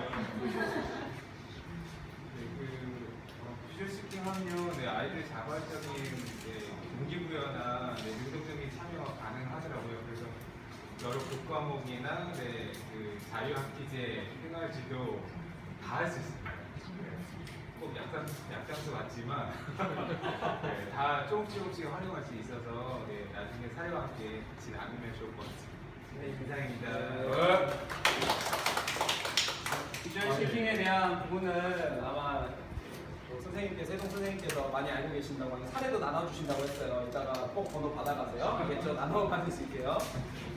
비주얼 시킹 하면 아이들의 자발적인 동기부여나 능동적인 참여가 가능하더라고요. 그래서 여러 교과목이나 그 자유학기제, 생활지도 다 할 수 있습니다. 꼭 약장수 같지만 다 조금씩 활용할 수 있어서 나중에 사회와 함께 같이 나누면 좋을 것 같습니다. 이상입니다. 비주얼 싱킹에 대한 부분은 아마 해동 선생님께서 많이 알고 계신다고 하는 사례도 나눠주신다고 했어요. 이따가 꼭 번호 받아가세요. 알겠죠? 나눠 받으실게요.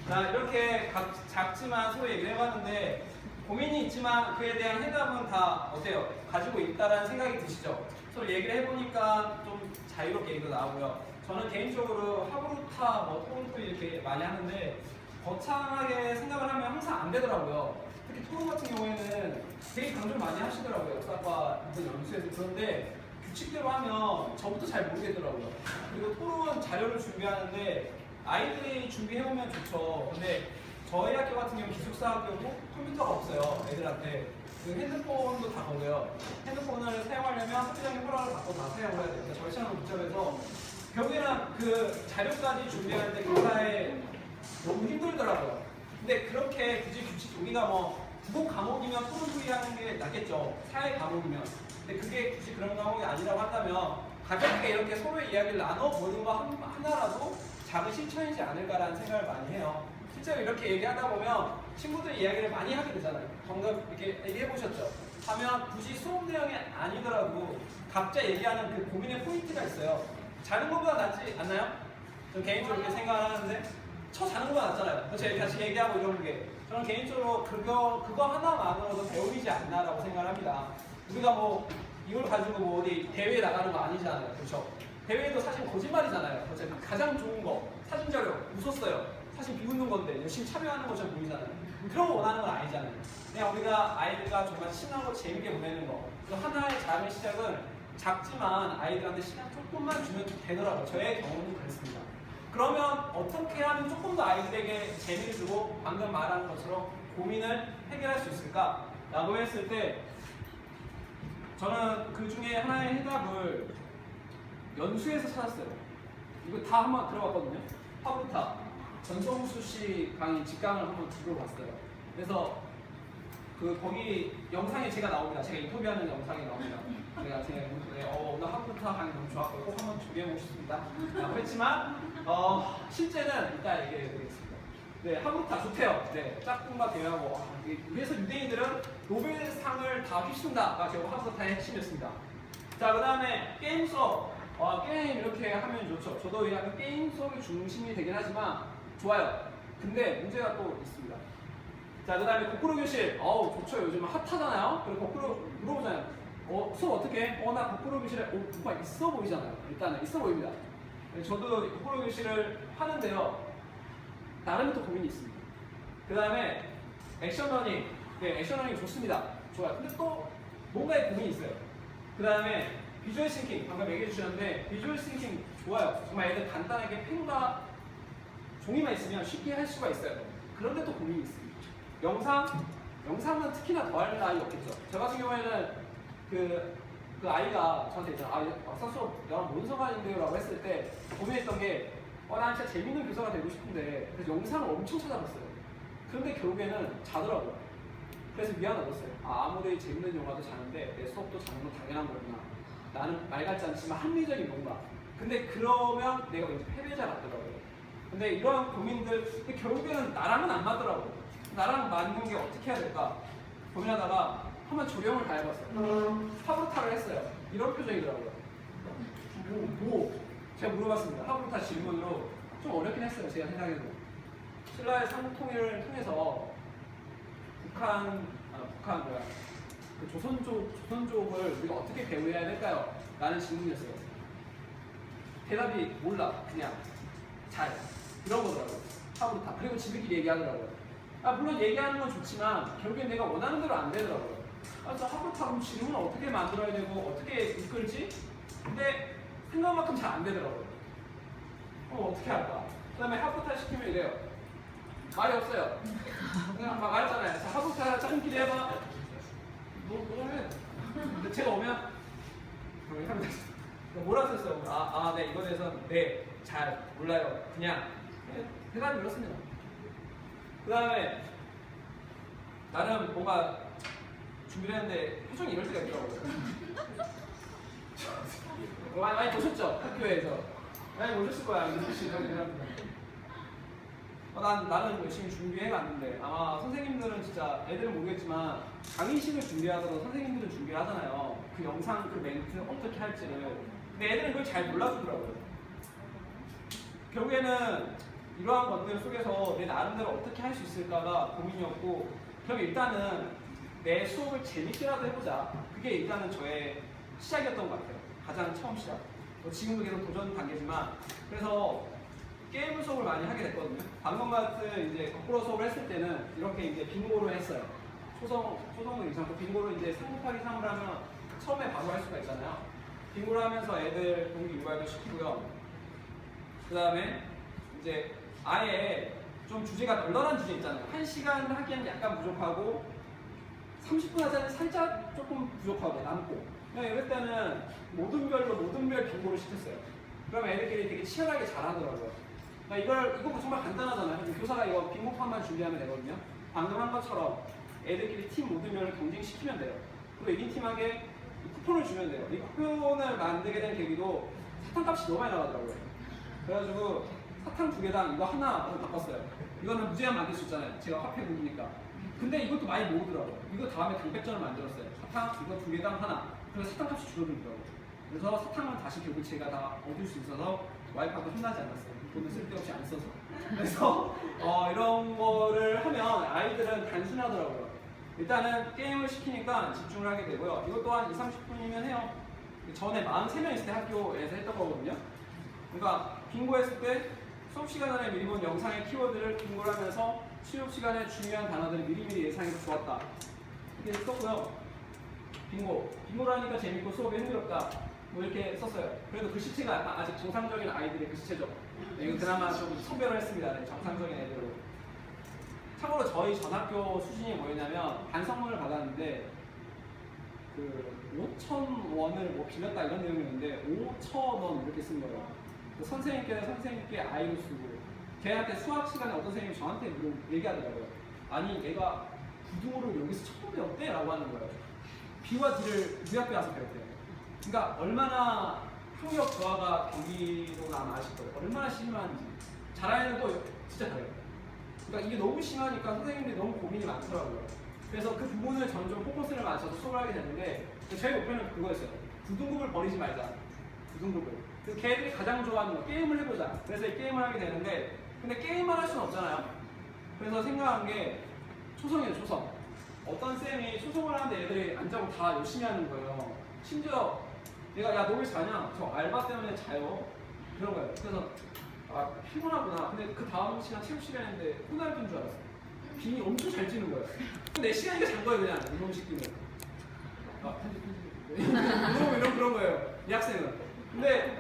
자, 이렇게 작지만 서로 얘기를 해봤는데 고민이 있지만 그에 대한 해답은 다 어때요? 가지고 있다라는 생각이 드시죠? 서로 얘기를 해보니까 좀 자유롭게 얘기도 나오고요. 저는 개인적으로 하브루타, 토론토 이렇게 많이 하는데 거창하게 생각을 하면 항상 안 되더라고요. 특히 토론 같은 경우에는 되게 강조를 많이 하시더라고요. 역사과 연수에서. 그런데 규칙대로 하면 저부터 잘 모르겠더라고요. 그리고 토론 자료를 준비하는데 아이들이 준비해오면 좋죠. 근데 저희 학교 같은 경우 기숙사 학교고 컴퓨터가 없어요. 애들한테. 그 핸드폰도 다 걸려요. 핸드폰을 사용하려면 학교장의 허락을 받고 다 사용을 해야 돼요. 저희 시간을 붙잡아서 결국에는 그 자료까지 준비할 때 교사에 너무 힘들더라고요. 근데 그렇게 굳이 규칙, 우리가 뭐 국어 과목이면 토론 토의하는 게 낫겠죠. 사회 과목이면. 근데 그게 굳이 그런 과목이 아니라고 한다면 가볍게 이렇게 서로의 이야기를 나눠보는 거 하나라도 작은 실천이지 않을까라는 생각을 많이 해요. 실제로 이렇게 얘기하다 보면 친구들 이야기를 많이 하게 되잖아요. 방금 이렇게 얘기해보셨죠? 하면 굳이 수업 내용이 아니더라도 각자 얘기하는 그 고민의 포인트가 있어요. 자는 것보다 낫지 않나요? 저는 개인적으로 그렇게 생각을 하는데 자는 것보다 낫잖아요. 그렇죠? 이렇게 다시 얘기하고 이런 게 저는 개인적으로 그거 하나만으로도 배움이지 않나라고 생각을 합니다. 우리가 뭐 이걸 가지고 뭐 어디 대회에 나가는 거 아니잖아요. 그렇죠? 대회도 사실 거짓말이잖아요. 어차피 가장 좋은 거 사진 자료 웃었어요. 사실 비웃는 건데 열심히 참여하는 것처럼 보이잖아요. 그런 거 원하는 건 아니잖아요. 그냥 우리가 아이들과 정말 신나고 재밌게 보내는 거. 그래서 하나의 작은 시작은 작지만 아이들한테 시간 조금만 주면 되더라고요. 저의 경험은 그랬습니다. 그러면 어떻게 하면 조금 더 아이들에게 재미를 주고 방금 말한 것처럼 고민을 해결할 수 있을까? 라고 했을 때 저는 그 중에 하나의 해답을 연수에서 찾았어요. 이거 다 한번 들어봤거든요. 하브루타 전성수 씨 강의 직강을 한번 들어봤어요. 그래서 거기 영상에 제가 나옵니다. 제가 인터뷰하는 영상이 나옵니다. 제가 오늘 하브루타 강의 너무 좋았고 꼭 한번 준비해보고 싶습니다. 라고 했지만 실제는 이따 얘기해드리겠습니다. 네, 하브루타 좋대요. 네, 짝꿍과 대화하고 그래서 유대인들은 노벨상을 다 휩쓴다가 결국 하브루타의 핵심이었습니다. 자, 그 다음에 게임 수업. 게임 이렇게 하면 좋죠. 저도 약간 게임 수업이 중심이 되긴 하지만 좋아요. 근데 문제가 또 있습니다. 자, 그 다음에 거꾸로 교실. 좋죠. 요즘 핫하잖아요. 그리고 거꾸로 물어보잖아요. 수업 어떻게 해? 나 거꾸로 교실에 뭐가 있어 보이잖아요. 일단은 있어 보입니다. 저도 거꾸로 교실을 하는데요. 나름 또 고민이 있습니다. 그 다음에 액션 러닝. 네, 액션 러닝 좋습니다. 좋아요. 근데 또 뭔가에 고민이 있어요. 그 다음에 비주얼 싱킹. 방금 얘기해 주셨는데 비주얼 싱킹 좋아요. 정말 애들 간단하게 펜과 종이만 있으면 쉽게 할 수가 있어요. 그런데 또 고민이 있습니다. 영상은 특히나 더 할 나위 없겠죠. 저 같은 경우에는 그 아이가 저한테 있잖아. 막상 수업 나랑 뭔 상관인데요? 라고 했을 때 고민했던 게 난 진짜 재밌는 교사가 되고 싶은데 그래서 영상을 엄청 찾아봤어요. 그런데 결국에는 자더라고요. 그래서 미안하셨어요. 아무리 재밌는 영화도 자는데 내 수업도 자는 건 당연한 거구나. 나는 말 같지 않지만 합리적인 뭔가. 근데 그러면 내가 왠지 패배자 같더라고요. 근데 이런 고민들 근데 결국에는 나랑은 안 맞더라고요. 나랑 맞는 게 어떻게 해야 될까 고민하다가 한번 조령을 다 해봤어요. 하브루타를 했어요. 이런 표정이더라고요. 제가 물어봤습니다. 하브루타 질문으로 좀 어렵긴 했어요. 제가 생각해도 신라의 상통일을 통해서 그 조선족을 우리가 어떻게 배우해야 될까요? 라는 질문이었어요. 대답이 몰라. 그냥 잘 이런 거더라고요. 하브루타. 그리고 지들끼리 얘기하더라고요. 물론 얘기하는 건 좋지만 결국엔 내가 원하는 대로 안 되더라고요. 그래서 하브루타 그럼 질문을 어떻게 만들어야 되고 어떻게 이끌지? 근데 생각만큼 잘 안 되더라고요. 어떻게 할까? 그 다음에 하브루타 시키면 이래요. 말이 없어요. 그냥 막 말했잖아요. 자, 하브루타 짧은끼리 해봐. 뭐 해? 근데 제가 오면 뭐라 썼어요? 네, 이거에 대해서 네, 잘 몰라요. 그냥 대답이 이렇습니다. 그 다음에 나름 뭔가 준비를 했는데 표정이 이럴 때가 있더라고요. 많이 보셨죠? 학교에서 많이 보셨을 거야. 나는 열심히 준비해봤는데 아마 선생님들은 진짜 애들은 모르겠지만 강의식을 준비하더라도 선생님들은 준비를 하잖아요. 그 영상, 그 멘트 어떻게 할지를. 근데 애들은 그걸 잘 몰라주더라고요. 결국에는 이러한 것들 속에서 내 나름대로 어떻게 할 수 있을까가 고민이었고 그럼 일단은 내 수업을 재밌게라도 해보자. 그게 일단은 저의 시작이었던 것 같아요. 가장 처음 시작. 지금도 계속 도전 단계지만 그래서 게임 수업을 많이 하게 됐거든요. 방금 같은 이제 거꾸로 수업을 했을 때는 이렇게 이제 빙고를 했어요. 초성을 괜찮고 빙고를 이제 3 곱하기 3을 하면 처음에 바로 할 수가 있잖아요. 빙고를 하면서 애들 동기 유발도 시키고요. 그 다음에 이제 아예 좀 주제가 널널한 주제 있잖아요. 1시간 하기에는 약간 부족하고 30분 하자니 살짝 조금 부족하고 남고 이럴 때는 모든 별 빙고를 시켰어요. 그러면 애들끼리 되게 치열하게 잘하더라고요. 이거 정말 간단하잖아요. 교사가 이거 빙고판만 준비하면 되거든요. 방금 한 것처럼 애들끼리 팀 모든 별을 경쟁시키면 돼요. 그리고 이긴 팀에게 쿠폰을 주면 돼요. 이 쿠폰을 만들게 된 계기도 사탕값이 너무 많이 나가더라고요. 그래가지고 사탕 2개당 이거 하나로 바꿨어요. 이거는 무제한 만들 수 있잖아요. 제가 화폐 분이니까. 근데 이것도 많이 모으더라고요. 이거 다음에 단백전을 만들었어요. 사탕 이거 2개당 하나. 그래서 사탕값이 줄어들더라고요. 그래서 사탕은 다시 결국 제가 다 얻을 수 있어서 와이프하고 혼나지 않았어요. 돈을 쓸데없이 안 써서. 그래서 이런 거를 하면 아이들은 단순하더라고요. 일단은 게임을 시키니까 집중을 하게 되고요. 이것 또한 20-30분이면 해요. 전에 43명 있을 때 학교에서 했던 거거든요. 그러니까 빙고 했을 때 수업 시간 안에 미리 본 영상의 키워드를 빙고를 하면서 수업 시간에 중요한 단어들을 미리미리 예상해서 좋았다. 이렇게 썼고요. 빙고를 하니까 재밌고 수업이 흥미롭다. 뭐 이렇게 썼어요. 그래도 글씨체가 약간 아직 정상적인 아이들의 글씨체죠. 네, 이거 그나마 좀 선별을 했습니다. 네, 정상적인 애들로. 참고로 저희 전학교 수준이 뭐였냐면 반성문을 받았는데 그 5,000원을 뭐 빌렸다 이런 내용이었는데 5,000원 이렇게 쓴 거예요. 그 선생님께 아이로 쓰고 걔한테 수학 시간에 어떤 선생님이 저한테 얘기하더라고요. 아니 얘가 부등호를 여기서 처음 배웠대? 라고 하는 거예요. B와 D를 우리 학교에 와서 배웠대요. 그러니까 얼마나 학력 저하가 경기도나 아실 거예요. 얼마나 심한지. 잘하는 애도 진짜 잘해요. 그러니까 이게 너무 심하니까 선생님들이 너무 고민이 많더라고요. 그래서 그 부분을 점점 포커스를 맞춰서 수업을 하게 됐는데 저희 목표는 그거였어요. 부등급을 버리지 말자. 부등급을. 그래서 걔들이 가장 좋아하는 거 게임을 해보자. 그래서 이 게임을 하게 되는데 근데 게임만 할 수는 없잖아요. 그래서 생각한 게 초성이에요. 초성. 어떤 쌤이 초성을 하는데 애들이 안 자고 다 열심히 하는 거예요. 심지어 얘가 야 너 왜 자냐? 저 알바 때문에 자요. 그런 거예요. 그래서 아 피곤하구나. 근데 그 다음 시간 체육 시간인데 호날두인 줄 알았어요. 빙이 엄청 잘 찌는 거예요. 근데 내 시간이가 잔 거예요 그냥 이놈 시키면. 아 편집 그런 거예요. 이 학생은. 근데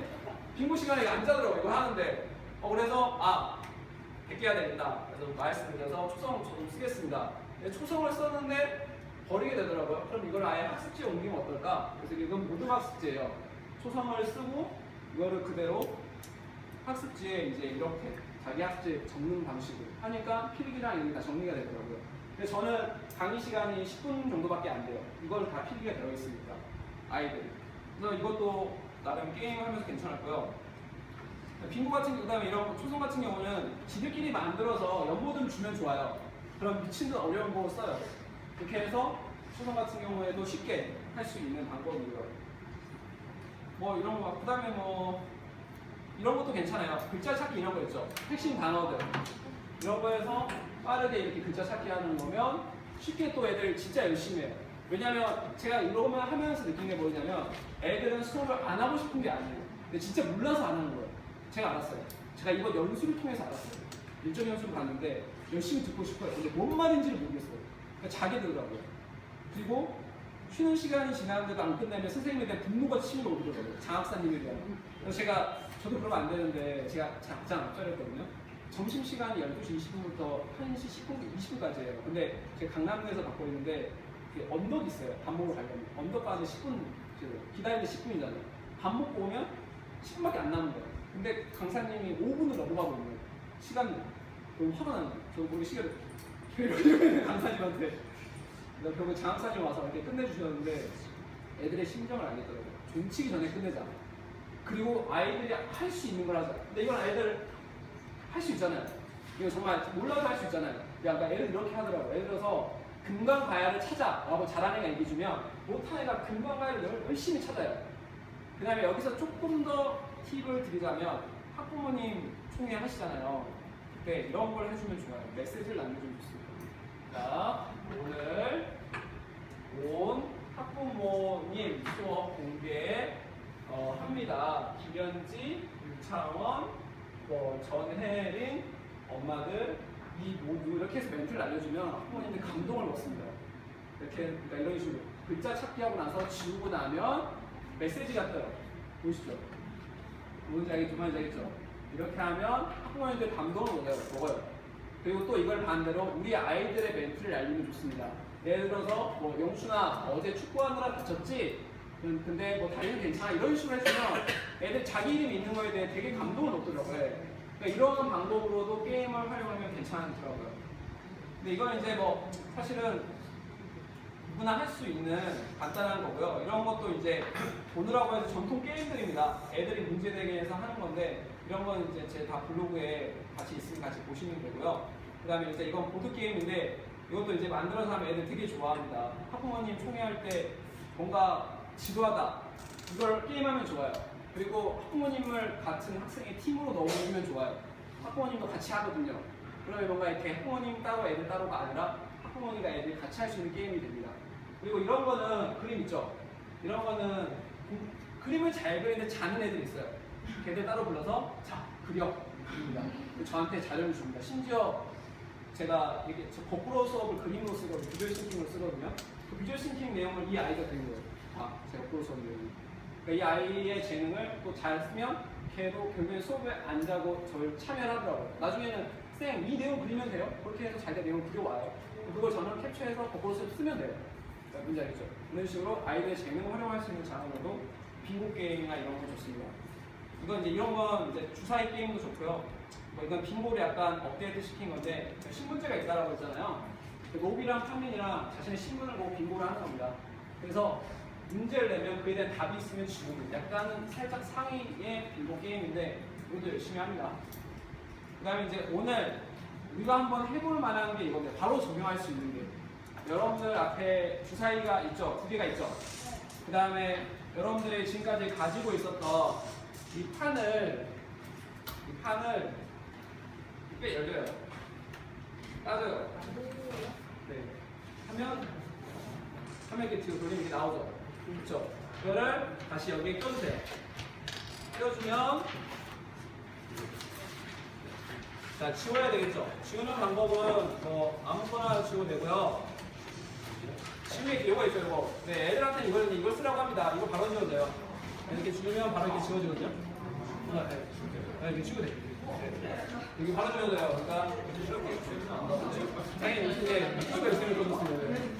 빙고 시간에 안 자더라고 이거 하는데. 그래서 아 베껴야 되겠다. 그래서 말씀드려서 초성 좀 쓰겠습니다. 근데 초성을 썼는데 버리게 되더라고요. 그럼 이걸 아예 학습지에 옮기면 어떨까? 그래서 이건 모든 학습지예요. 초성을 쓰고 이거를 그대로 학습지에 이제 이렇게 자기 학습지에 적는 방식으로 하니까 필기랑 이런 게 다 정리가 되더라고요. 근데 저는 강의 시간이 10분 정도밖에 안 돼요. 이걸 다 필기가 들어있으니까 아이들이. 그래서 이것도 나름 게임하면서 괜찮았고요. 빙고 같은 그다음에 이런 초성 같은 경우는 지들끼리 만들어서 연보듬 주면 좋아요. 그럼 미친 듯 어려운 거 써요. 그렇게 해서 초성 같은 경우에도 쉽게 할 수 있는 방법이고요. 뭐 이런 거 그다음에 뭐 이런 것도 괜찮아요. 글자 찾기 이런 거 있죠. 핵심 단어들 이런 거에서 빠르게 이렇게 글자 찾기 하는 거면 쉽게 또 애들 진짜 열심히 해요. 왜냐면 제가 이러면 하면서 느낀 게 뭐냐면 애들은 수업을 안 하고 싶은 게 아니에요. 근데 진짜 몰라서 안 하는 거예요. 제가 알았어요. 제가 이번 연수를 통해서 알았어요. 일정 연수를 봤는데 열심히 듣고 싶어요. 근데 뭔 말인지를 모르겠어요. 그러니까 자기 들더라고요. 그리고 쉬는 시간이 지났는데도 안 끝나면 선생님에 대한 분노가 치밀어 오르더라고요. 장학사님에 대한. 그래서 저도 그러면 안 되는데 제가 작장 앞자렸거든요. 점심시간이 12시 20분부터 1시 10분, 20분까지예요. 근데 제가 강남구에서 받고 있는데 언덕이 있어요. 밥 먹으러 가려면. 언덕 가는데 10분, 기다리는데 10분이잖아요. 밥 먹고 오면 10분밖에 안 남은 거예요. 근데 강사님이 5분을 넘어가고 있는 거예요. 시간이. 너무 화가 나는 거예요. 저 모르게 시계를 이러면 강사님한테. 결국 장학사님 와서 이렇게 끝내주셨는데 애들의 심정을 알겠더라고요. 종치기 전에 끝내자. 그리고 아이들이 할 수 있는 걸 하자. 근데 이건 애들 할 수 있잖아요. 이거 정말 몰라도 할 수 있잖아요. 약간 애들 이렇게 하더라고요. 예를 들어서 금강가야를 찾아라고 잘하는 애가 얘기해주면 못한 애가 금강가야를 열심히 찾아요. 그 다음에 여기서 조금 더 팁을 드리자면 학부모님 총회 하시잖아요. 그때 이런 걸 해주면 좋아요. 메시지를 남겨주면 좋습니다. 자, 오늘 온 학부모님 수업 공개 합니다. 김현지, 유창원, 전혜린, 엄마들 이 모두 이렇게 해서 멘트를 알려주면 학부모님들 감동을 먹습니다. 이렇게 그러니까 이런 식으로 글자 찾기 하고 나서 지우고 나면 메시지가 떠요. 보시죠. 뭔지 알겠죠? 이렇게 하면 학부모님들 감동을 먹어요. 그리고 또 이걸 반대로 우리 아이들의 멘트를 알리면 좋습니다. 예를 들어서 뭐 영춘아 어제 축구하느라 다쳤지? 근데 뭐 다리는 괜찮아 이런 식으로 해주면 애들 자기 이름 있는 거에 대해 되게 감동을 얻더라고요. 그러니까 이런 방법으로도 게임을 활용하면 괜찮더라고요. 근데 이건 이제 뭐 사실은 누구나 할 수 있는 간단한 거고요. 이런 것도 이제 보느라고 해서 전통 게임들입니다. 애들이 문제되게 해서 하는 건데 이런 건 이제 제 다 블로그에 같이 있으면 같이 보시면 되고요. 그 다음에 이제 이건 보드게임인데 이것도 이제 만들어서 하면 애들 되게 좋아합니다. 학부모님 총회할 때 뭔가 지도하다 이걸 게임하면 좋아요. 그리고 학부모님을 같은 학생의 팀으로 넣어주면 좋아요. 학부모님도 같이 하거든요. 그러면 뭔가 이렇게 학부모님 따로 애들 따로가 아니라 학부모님과 애들이 같이 할 수 있는 게임이 됩니다. 그리고 이런 거는 그림 있죠? 이런 거는 그림을 잘 그리는데 자는 애들이 있어요. 걔들 따로 불러서 자 그려 그립니다. 저한테 자료를 줍니다. 심지어 제가 이렇게 거꾸로 수업을 그림으로 쓰거든요. 비주얼 싱킹으로 쓰거든요. 그 비주얼 싱킹 내용을 이 아이가 그린 거예요. 제 거꾸로 수업 내용. 그러니까 이 아이의 재능을 또 잘 쓰면 걔도 결국에 수업에 안 자고 저를 참여를 하더라고요. 나중에는 쌤 이 내용 그리면 돼요? 그렇게 해서 자기가 내용 그려와요. 그걸 저는 캡처해서 거꾸로 수업 쓰면 돼요. 그러니까 뭔지 알겠죠? 이런 식으로 아이들의 재능을 활용할 수 있는 장르로 빙고 게임이나 이런 거 좋습니다. 이건 이제 이런 건 이제 주사위 게임도 좋고요. 뭐 이건 빙고를 약간 업데이트 시킨 건데 신분제가 있다라고 했잖아요. 로비랑 판민이랑 자신의 신분을 보고 빙고를 하는 겁니다. 그래서 문제를 내면 그에 대한 답이 있으면 지우고 약간 살짝 상위의 빙고 게임인데 이것도 열심히 합니다. 그 다음에 이제 오늘 우리가 한번 해볼 만한 게 이건데 바로 적용할 수 있는 게 여러분들 앞에 주사위가 있죠? 2개가 있죠? 그 다음에 여러분들이 지금까지 가지고 있었던 이 판을 꽤 열려요. 따져요. 네. 하면 이렇게 뒤로 돌리면 이게 나오죠. 그렇죠. 이거를 다시 여기에 껴주세요. 껴주면 자, 지워야 되겠죠. 지우는 방법은 뭐 아무거나 지워도 되고요. 지우개 이거 있죠, 이거. 네, 애들한테는 이걸 쓰라고 합니다. 이거 바로 지워도 돼요. 이렇게 지우면 바로 이렇게 지워지거든요. 네, 이렇게 지우도 돼요. 여기 바로 지워도 돼요. 그러니까 이렇게 당연히 이게 이쪽에 이렇게 껴줬으면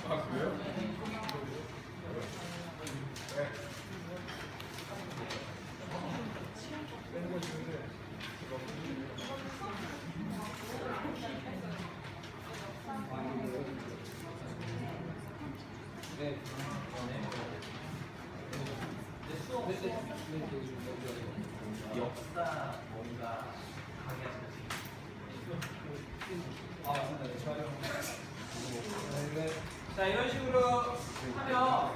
아 그래요? 네. 역사 뭔가 강의하시는 아, 맞습니다. 네, 좋아요. 네. 자, 이런 식으로 하면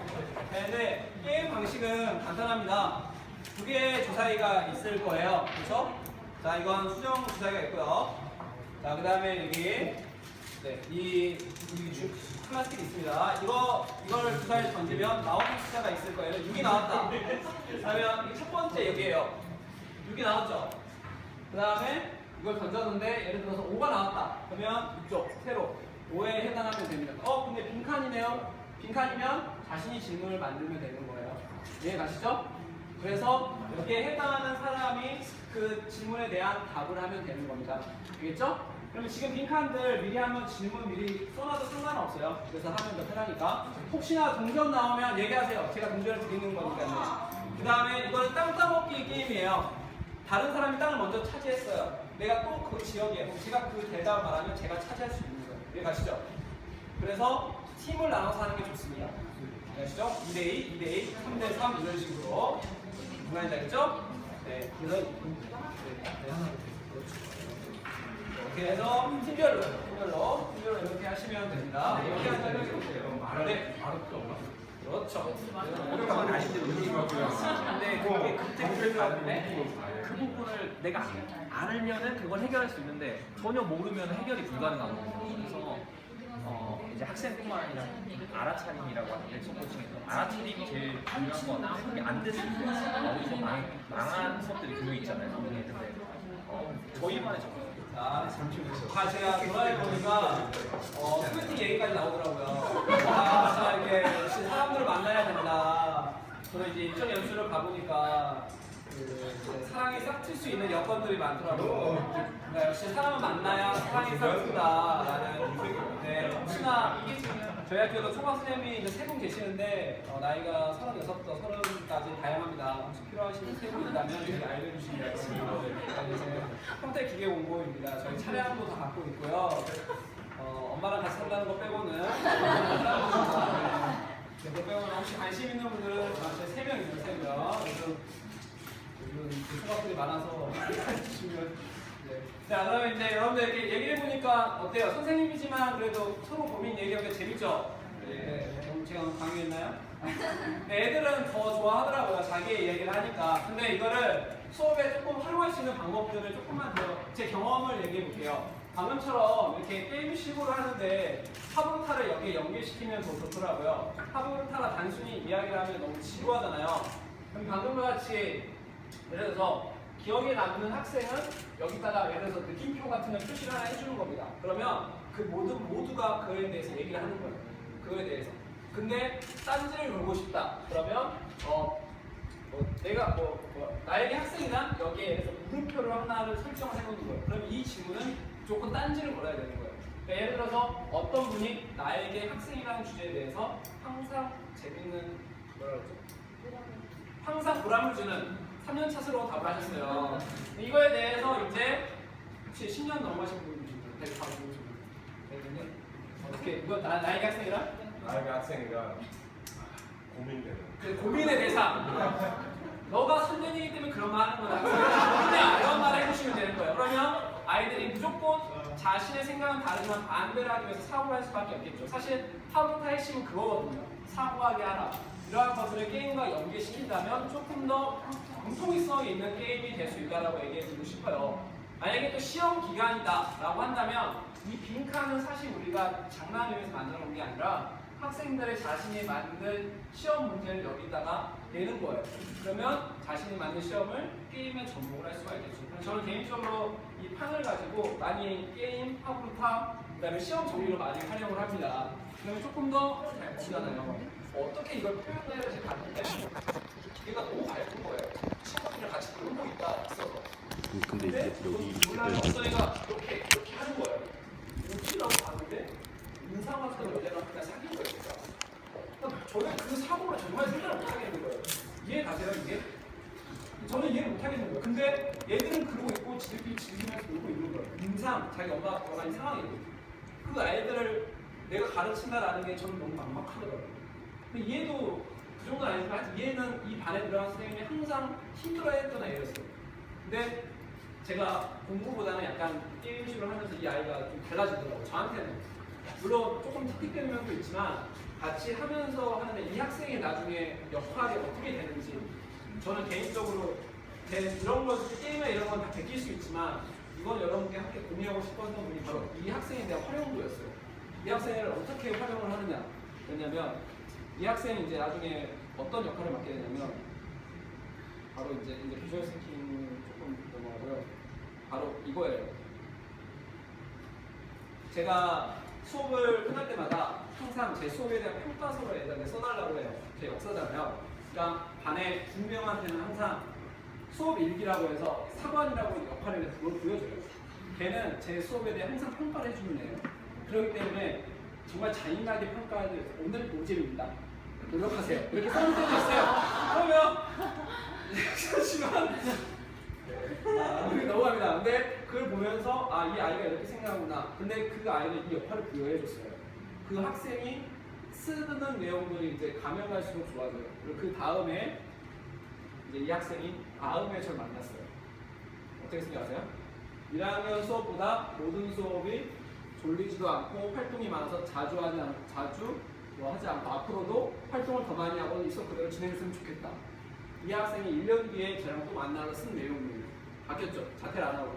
되는데, 게임 방식은 간단합니다. 두 개의 주사위가 있을 거예요. 그렇죠? 자, 이건 수정 주사위가 있고요. 자, 그 다음에 여기, 네, 이 플라스틱이 있습니다. 이걸 주사위에 던지면 나오는 숫자가 있을 거예요. 6이 나왔다. 그러면 첫 번째 여기에요. 6이 나왔죠? 그 다음에 이걸 던졌는데 예를 들어서 5가 나왔다. 그러면 이쪽 세로 5에 해당하면 됩니다. 근데 빈칸이네요. 빈칸이면 자신이 질문을 만들면 되는 거예요. 이해 가시죠? 그래서 여기에 해당하는 사람이 그 질문에 대한 답을 하면 되는 겁니다. 알겠죠? 그러면 지금 빈칸들 미리 한번 질문 미리 써놔도 상관없어요. 그래서 하면 더 편하니까. 혹시나 동전 나오면 얘기하세요. 제가 동전을 드리는 거니까요. 그 다음에 이거는 땅 따먹기 게임이에요. 다른 사람이 땅을 먼저 차지했어요. 내가 또 그 지역에, 제가 그 대답을 말하면 제가 차지할 수 있는 거예요. 이해 가시죠? 그래서 팀을 나눠서 하는 게 좋습니다. 아시죠? 2대2, 2대2, 3대3 이런 식으로. 무난히 알겠죠? 네. 그래서 이렇게 해서 팀별로 이렇게 하시면 됩니다. 이렇게 하시면 말을 말도 없나? 그렇죠. 그건 아닌데 근데 그게 그때 그랬는데 그 부분을 내가 알면은 그걸 해결할 수 있는데 전혀 모르면 해결이 불가능하거든요. 그래서 이제 학생뿐만 아니라 알아차림이라고 하는데 수업중에서 알아차림이 제일 중요한 것 같은데 그게 안 됐을 때 어디서 망한 수업들이 분명히 있잖아요. 근데 저희만의 적응. 자, 제가 전화해 보니까 소개팅 얘기까지 나오더라고요. 자, 이렇게 사람들을 만나야 된다. 저는 이제 일정 연수를 가보니까 사랑이 싹틀 수 있는 여건들이 많더라고요. 그러니까 역시 사람을 만나야 사랑이 싹트다라는. 네, 혹시나 저희 학교도 총학생님이 이제 3분 계시는데 나이가 36부터 30까지 다양합니다. 혹시 필요하신 3분 있다면 저희 알려주시면 되겠습니다. 평택 기계공고입니다. 저희 차량도 다 갖고 있고요. 엄마랑 같이 산다는 거 빼고는 그거 빼고는 혹시 관심 있는 분들은 저한테 3명 있어요. 3명. 그래서 요즘 총학들이 많아서 해주시면. 네. 자, 그러면 이제 여러분들 이렇게 얘기를 해보니까 어때요? 선생님이지만 그래도 서로 고민 얘기하기가 재밌죠? 네. 제가 강의했나요? 네, 애들은 더 좋아하더라고요. 자기 얘기를 하니까. 근데 이거를 수업에 조금 활용할 수 있는 방법들을 조금만 더 제 경험을 얘기해 볼게요. 방금처럼 이렇게 게임식으로 하는데 파브르타를 여기에 연결시키면 더 좋더라고요. 파브르타가 단순히 이야기를 하면 너무 지루하잖아요. 그럼 방금과 같이 예를 들어서 기억에 남는 학생은 여기다가 예를 들어서 느낌표 같은 걸 표시를 하나 해주는 겁니다. 그러면 그 모두가 그에 대해서 얘기를 하는 거예요. 그거에 대해서. 근데 딴지를 걸고 싶다. 그러면 내가 나에게 학생이란 여기에 예를 들어서 물음표를 하나를 설정을 해놓는 거예요. 그러면 이 질문은 무조건 딴지를 걸어야 되는 거예요. 그러니까 예를 들어서 어떤 분이 나에게 학생이라는 주제에 대해서 항상 재밌는 항상 보람을 주는 3년 차스로 답을 하셨어요. 이거에 대해서 이제 혹시 10년 넘어가신 분이 되게 바로 보여주는 어떻게 이거 나에게 학생이란? 나에게 학생이가 고민되는. 그 고민의 대상. 너가 선생님이기 때문에 그런 말 하는 거다. 그냥 이런 말을 해주시면 되는 거예요. 그러면 아이들이 무조건 자신의 생각은 다르지만 반대를 하기 위해서 사고를 할 수밖에 없겠죠. 사실 하부터 핵심은 그거거든요. 사고하게 하라. 이러한 것들을 게임과 연계시킨다면 조금 더 공통성이 있는 게임이 될 수 있다고 얘기해드리고 싶어요. 만약에 또 시험 기간이다라고 한다면 이 빈칸은 사실 우리가 장난을 위해서 만들어 놓은 게 아니라 학생들의 자신이 만든 시험 문제를 여기다가 내는 거예요. 그러면 자신이 만든 시험을 게임에 접목을 할 수가 있겠죠. 저는 개인적으로 이 판을 가지고 많이 게임, 파브루타, 그다음에 시험 정리로 많이 활용을 합니다. 그러면 조금 더 잘 보잖아요. 어떻게 이걸 표현해야 될지 봤는데 얘가 너무 밝은 거예요. 친구들이랑 같이 놀고 있다 있어서. 근데 이제 여기 몰라요. 어떤 애가 이렇게 하는 거예요. 웃기라고 봤는데 인상 같은 거 여자랑 그냥 사귄 거예요. 그러니까 저는 그 사고를 정말 생각을 못 하겠는 거예요. 이해 가세요 이게? 저는 이해를 못 하겠는 거예요. 근데 얘들은 그러고 있고 지들끼리 즐기면서 놀고 있는 거예요. 인상, 자기 엄마가 돌아가는 상황이고 그 아이들을 내가 가르친다라는 게 저는 너무 막막하더라고요. 근데 얘도 그 정도는 아니지만 하여튼 얘는 이 반에 들어간 선생님이 항상 힘들어했던 애였어요. 근데 제가 공부보다는 약간 게임식으로 하면서 이 아이가 좀 달라지더라고요. 저한테는. 물론 조금 특기적인 면도 있지만 같이 하면서 하는데 이 학생이 나중에 역할이 어떻게 되는지 저는 개인적으로 이런 거 게임에 이런 건 다 베낄 수 있지만 이건 여러분께 함께 공유하고 싶었던 분이 바로 이 학생에 대한 활용도였어요. 이 학생을 어떻게 활용을 하느냐. 왜냐면 이 학생이 이제 나중에 어떤 역할을 맡게 되냐면 바로 이제 비주얼 스킨 조금 넘어가고요. 바로 이거예요. 제가 수업을 끝날 때마다 항상 제 수업에 대한 평가서를 써달라고 해요. 제 역사잖아요. 그러니까 반에 2명한테는 항상 수업 일기라고 해서 사관이라고 역할을 해서 그걸 보여줘요. 걔는 제 수업에 대해 항상 평가를 해주는 애예요. 그렇기 때문에 정말 잔인하게 평가해도 오늘 노잼입니다. 노력하세요. 이렇게 써놓은 때도 있어요. 그러면 하지만 우리 넘어갑니다. 근데 그걸 보면서 아, 이 아이가 이렇게 생각하구나. 근데 그 아이는 이 역할을 부여해줬어요. 그 학생이 쓰는 내용들이 이제 가면 갈수록 좋아져요. 그리고 그 다음에 이제 이 학생이 다음에 저를 만났어요. 어떻게 생각하세요? 1학년 수업보다 모든 수업이 졸리지도 않고 활동이 많아서 자주 하지 않고 앞으로도 활동을 더 많이 하고 이 수업 그대로 진행했으면 좋겠다. 이 학생이 1년 뒤에 저랑 또 만나서 쓴 내용이 바뀌었죠. 자퇴를 안 하고.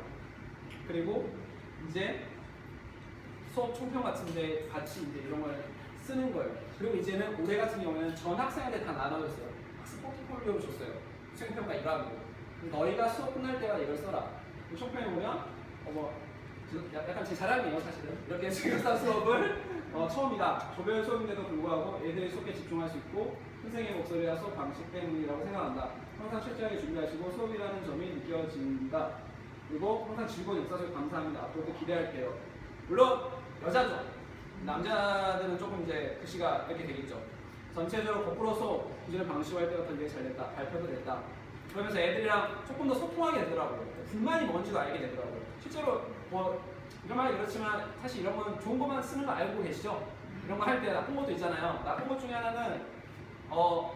그리고 이제 수업 총평 같은데 같이 이제 이런 걸 쓰는 거예요. 그리고 이제는 올해 같은 경우에는 전 학생한테 다 나눠줬어요. 학습 포트폴리오를 줬어요. 수행평가 1학으로. 너희가 수업 끝날 때마다 이걸 써라. 총평에 보면 약간 제 자랑이에요 사실은. 이렇게 수행사 수업을 처음이다. 조별 수업인데도 불구하고 애들이 수업에 집중할 수 있고 선생님의 목소리와 수업 방식 때문이라고 생각한다. 항상 철저하게 준비하시고 수업이라는 점이 느껴진다. 그리고 항상 즐거운 역사 속 감사합니다. 앞으로도 기대할게요. 물론 여자죠. 남자들은 조금 이제 글씨가 이렇게 되겠죠. 전체적으로 거꾸로 수업 기존의 방식을 할 때부터 되게 잘 됐다. 발표도 됐다. 그러면서 애들이랑 조금 더 소통하게 되더라고요. 불만이 뭔지도 알게 되더라고요. 실제로 이런 말이 그렇지만 사실 이런 건 좋은 것만 쓰는 거 알고 계시죠? 이런 거 할 때 나쁜 것도 있잖아요. 나쁜 것 중에 하나는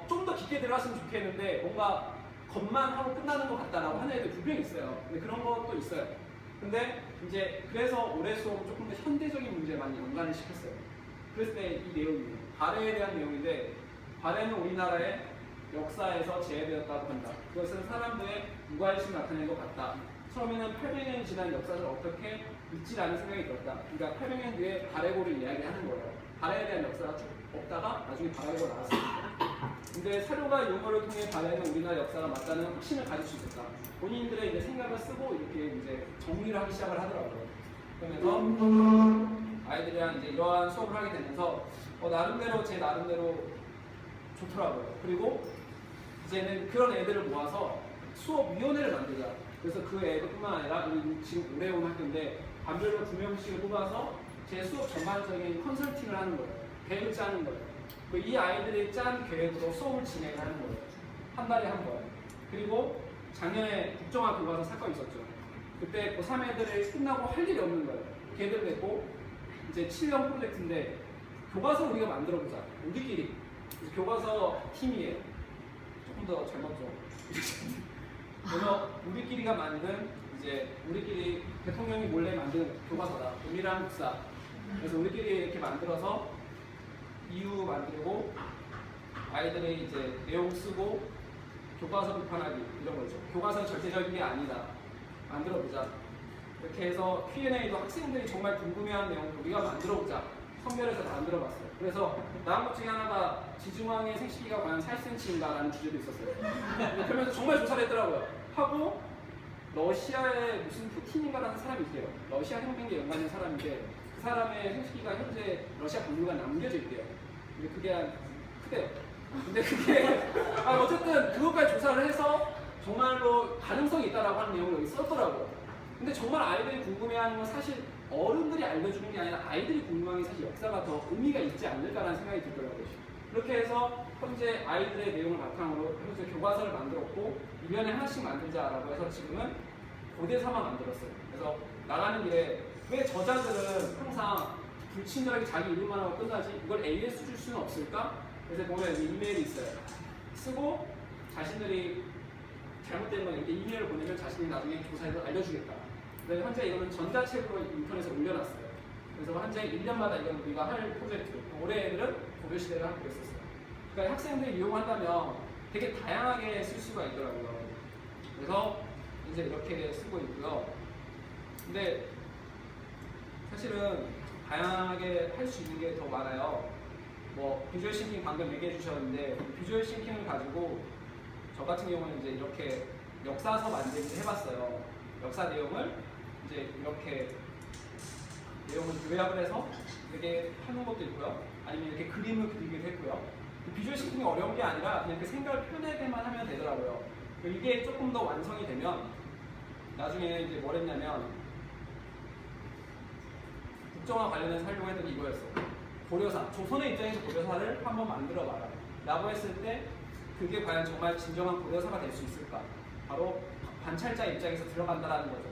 좀 더 깊게 들어갔으면 좋겠는데 뭔가 겉만 하고 끝나는 것 같다라고 하는 애들 분명히 있어요. 근데 그런 것도 있어요. 근데 이제 그래서 올해 수업은 조금 더 현대적인 문제에 많이 연관을 시켰어요. 그랬을 때 이 내용이에요. 발해에 대한 내용인데 발해는 우리나라의 역사에서 제외되었다고 한다. 그것은 사람들의 무관심을 나타낸 것 같다. 처음에는 800년이 지난 역사를 어떻게 잊지라는 생각이 들었다. 그러니까 800년 뒤에 발해고를 이야기하는 거예요. 발해에 대한 역사가 쭉 없다가 나중에 발해고가 나왔습니다. 근데 사료가 용어를 통해 발해는 우리나라 역사가 맞다는 확신을 가질 수 있었다. 본인들의 이제 생각을 쓰고 이렇게 이제 정리를 하기 시작을 하더라고요. 그러면서 아이들이랑 이제 이러한 수업을 하게 되면서 나름대로 제 나름대로 좋더라고요. 그리고 이제는 그런 애들을 모아서 수업위원회를 만들자. 그래서 그 애들뿐만 아니라 우리 지금 올해 온 학교인데 반별로 2명씩을 뽑아서 제 수업 전반적인 컨설팅을 하는 거예요. 계획을 짜는 거예요. 이 아이들이 짠 계획으로 수업을 진행하는 거예요. 한 달에 한 번. 그리고 작년에 국정화 교과서 사건이 있었죠. 그때 고3 애들이 끝나고 할 일이 없는 거예요. 걔들 내고 이제 7년 프로젝트인데 교과서 우리가 만들어보자. 우리끼리. 그래서 교과서 팀이에요. 조금 더 젊었죠. 그래서 우리끼리가 만든 이제 우리끼리 대통령이 몰래 만든 교과서다. 은밀한 국사. 그래서 우리끼리 이렇게 만들어서 이유 만들고 아이들이 이제 내용 쓰고 교과서 비판하기 이런 거죠. 교과서는 절대적인 게 아니다. 만들어보자. 이렇게 해서 Q&A도 학생들이 정말 궁금해하는 내용을 우리가 만들어보자. 선별해서 만들어봤어요. 그래서 나온 것 중에 하나가 지중왕의 생식기가 과연 40cm인가라는 주제도 있었어요. 그러면서 정말 조사를 했더라고요. 하고 러시아의 무슨 푸틴인가라는 사람이 있대요. 러시아 혁명에 연관된 사람인데 그 사람의 생식기가 현재 러시아 박물관에 남겨져 있대요. 근데 그게 한 크대요. 근데 그게 어쨌든 그것까지 조사를 해서 정말로 가능성이 있다라고 하는 내용을 여기 썼더라고요. 근데 정말 아이들이 궁금해하는 건 사실 어른들이 알려주는 게 아니라 아이들이 궁금한 게 사실 역사가 더 의미가 있지 않을까라는 생각이 들더라고요. 그렇게 해서 현재 아이들의 내용을 바탕으로 현재 교과서를 만들었고 1년에 하나씩 만들자라고 해서 지금은 고대사만 만들었어요. 그래서 나가는 길에 왜 저자들은 항상 불친절하게 자기 이름만 하고 끝나지? 이걸 AS 줄 수는 없을까? 그래서 보면 여기 이메일이 있어요. 쓰고 자신들이 잘못된 건 이렇게 이메일을 보내면 자신이 나중에 조사해서 알려주겠다. 그래서 현재 이거는 전자책으로 인터넷에 올려놨어요. 그래서 현재 1년마다 이건 우리가 할 프로젝트. 올해는 고려시대를 하고 있었어요. 그러니까 학생들이 이용한다면 되게 다양하게 쓸 수가 있더라고요. 그래서 이제 이렇게 쓰고 있고요. 근데 사실은 다양하게 할 수 있는 게 더 많아요. 뭐 비주얼 싱킹 방금 얘기해 주셨는데 비주얼 싱킹을 가지고 저 같은 경우는 이제 이렇게 역사서 만들기 해봤어요. 역사 내용을 이제 이렇게 내용을 요약을 해서 이렇게 하는 것도 있고요. 아니면 이렇게 그림을 그리기도 했고요. 비주얼 싱킹이 어려운 게 아니라 그냥 그 생각을 표현하게만 하면 되더라고요. 이게 조금 더 완성이 되면 나중에 이제 뭘 했냐면 국정화 관련해서 활용했던 게 이거였어요. 고려사, 조선의 입장에서 고려사를 한번 만들어봐라 라고 했을 때 그게 과연 정말 진정한 고려사가 될 수 있을까? 바로 관찰자 입장에서 들어간다라는 거죠.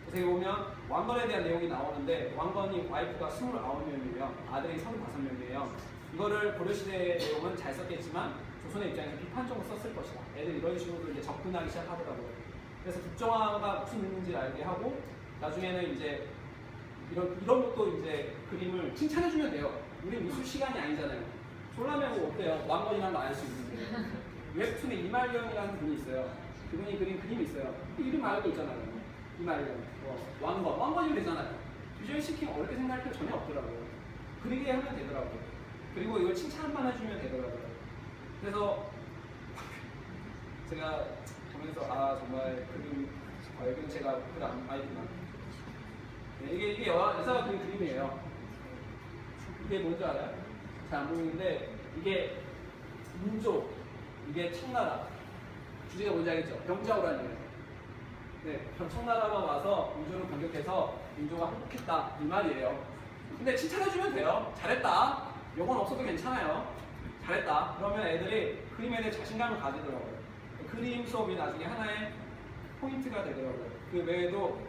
그래서 여기 보면 왕건에 대한 내용이 나오는데 왕건이 와이프가 29명이에요. 아들이 35명이에요. 이거를 고려시대의 내용은 잘 썼겠지만 조선의 입장에서 비판적으로 썼을 것이다. 애들 이런 식으로 이제 접근하기 시작하더라고요. 그래서 국정화가 무슨 의미인지 알게 하고 나중에는 이제 이런 것도 이제 그림을 칭찬해주면 돼요. 우리 미술 시간이 아니잖아요. 졸라매고 어때요? 왕건이랑 알 수 있는데. 웹툰에 이말년이라는 분이 있어요. 그분이 그린 그림이 있어요. 이름 알고 있잖아요. 이말년. 왕건이면 되잖아요. 비주얼 싱킹 어렵게 생각할 필요 전혀 없더라고요. 그리게 하면 되더라고요. 그리고 이걸 칭찬만 해주면 되더라고요. 그래서 제가 보면서 정말 그림 여기는 제가 글 안 봐있구나. 네, 이게 여사가 그린 그림이에요. 이게 뭔지 알아요? 잘 안 보이는데 이게 민족, 이게 청나라. 주제가 뭔지 알겠죠? 병자호란이에요. 네, 청나라가 와서 민족을 공격해서 민족가 항복했다 이 말이에요. 근데 칭찬해주면 돼요. 잘했다. 요건 없어도 괜찮아요. 잘했다. 그러면 애들이 그림에 대해 자신감을 가지더라고요. 그림 수업이 나중에 하나의 포인트가 되더라고요. 그 외에도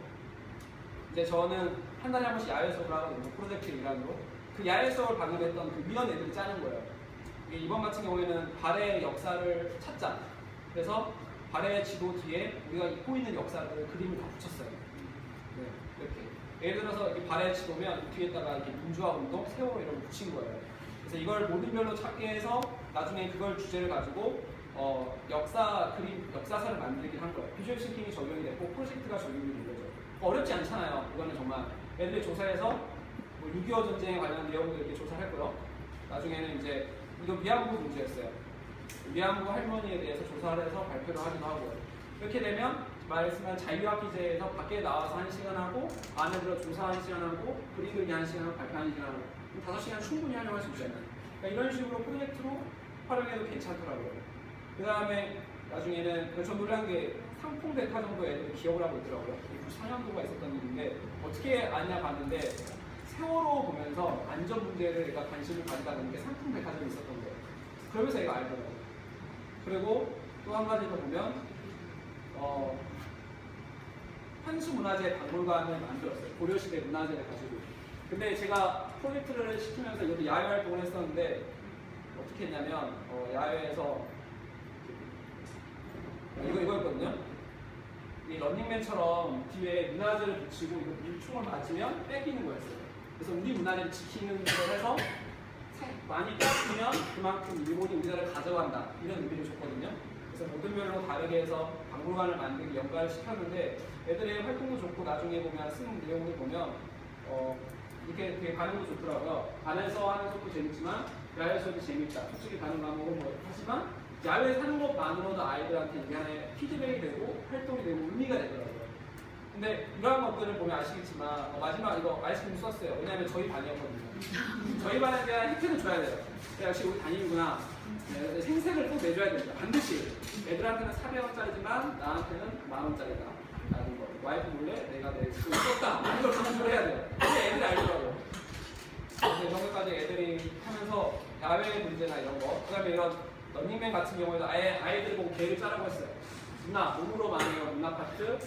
이제 저는 한 달에 한 번씩 야외 수업을 하거든요. 프로젝트 일환으로. 그 야외 수업을 방문했던 그 위원 애들이 짜는 거예요. 이번 같은 경우에는 발해의 역사를 찾자. 그래서 발해의 지도 뒤에 우리가 잊고 있는 역사를 그림을 다 붙였어요. 네, 이렇게. 예를 들어서 이 발해의 지도면 이 뒤에다가 이렇게 민주화 운동, 세월호 이런 거 붙인 거예요. 그래서 이걸 모든별로 찾게 해서 나중에 그걸 주제를 가지고 역사사를 만들긴 한 거예요. 비주얼 싱킹이 적용이 됐고 프로젝트가 적용이 된 거죠. 어렵지 않잖아요. 이거는 정말 애들이 조사해서 뭐 6.25 전쟁에 관련한 내용들 이렇게 조사했고요. 나중에는 이제 이거 위안부 문제였어요. 위안부 할머니에 대해서 조사를 해서 발표를 하기도 하고요. 이렇게 되면 말씀한 자유학기제에서 밖에 나와서 1시간 하고 안에 들어 조사 1시간 하고 그림 그리기 1시간 하고 발표 1시간 하고 5시간 충분히 활용할 수 있잖아요. 그러니까 이런 식으로 프로젝트로 활용해도 괜찮더라고요. 그 다음에 나중에는 전 놀란 게 상풍백화점도 애들이 기억을 하고 있더라고요. 94년도가 있었던 일인데 어떻게 아냐 봤는데 세월호 보면서 안전 문제를 얘가 관심을 가지다는 게 상풍백화점이 있었던 거예요. 그러면서 얘가 알더라고요. 그리고 또 한 가지 더 보면 한수문화재 박물관을 만들었어요. 고려시대 문화재를 가지고. 근데 제가 프로젝트를 시키면서 이것도 야외 활동을 했었는데 어떻게 했냐면 야외에서 이거였거든요. 이 런닝맨처럼 뒤에 문화재를 붙이고 이거 물총을 맞으면 뺏기는 거였어요. 그래서 우리 문화재를 지키는 걸 해서 많이 뺏기면 그만큼 일본이 우리나라를 가져간다 이런 의미를 줬거든요. 그래서 모든 별로 다르게 해서 박물관을 만들기 연관을 시켰는데 애들의 활동도 좋고 나중에 보면 쓰는 내용을 보면 이렇게 되게 반응도 좋더라고요. 반에서 하는 것도 재밌지만 야외에서도 재밌다. 솔직히 다른 과목은 뭐 하지만 야외에 사는 것만으로도 아이들한테 이게 하나의 피드백이 되고 활동이 되고 의미가 되더라고요. 근데 이러한 것들을 보면 아시겠지만 마지막 이거 아이스크림 썼어요. 왜냐하면 저희 반이었거든요. 저희 반에 대한 혜택을 줘야 돼요. 역시 우리 담임이구나. 네, 생색을 꼭 내줘야 됩니다. 반드시. 애들한테는 400원짜리지만 나한테는 10,000원짜리다. 라는 거. 와이프 몰래 내가 내 돈을 썼다. 이걸 강조를 해야 돼요. 근데 애들이 알더라고요. 그래서 이런 것까지 애들이 하면서 야외 문제나 이런 거. 그 다음에 이런 런닝맨 같은 경우에도 아예 아이들 보고 개를 짜라고 했어요. 누나, 몸으로 망해요. 누나 파트.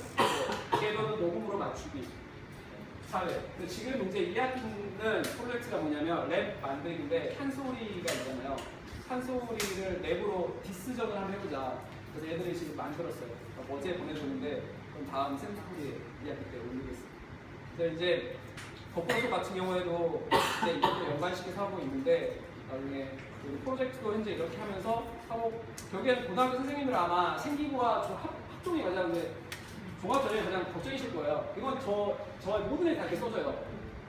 개도는 녹음으로 맞추기. 사회. 근데 지금 이제 2학기는 프로젝트가 뭐냐면 랩 만들기인데 판소리가 있잖아요. 판소리를 랩으로 디스전을 한번 해보자. 그래서 애들이 지금 만들었어요. 어제 보내줬는데 그럼 다음 샘플이 2학기 때 올리겠습니다. 그래서 이제 벚꽃 같은 경우에도 이제 이것도 연관시켜서 하고 있는데 나중에 프로젝트도 현재 이렇게 하면서 하고 결국에는 고등학교 선생님들 아마 생기부와 합종이 가장 종합전형이 가장 걱정이실 거예요. 이건 저 모든 애들 다 이렇게 써줘요.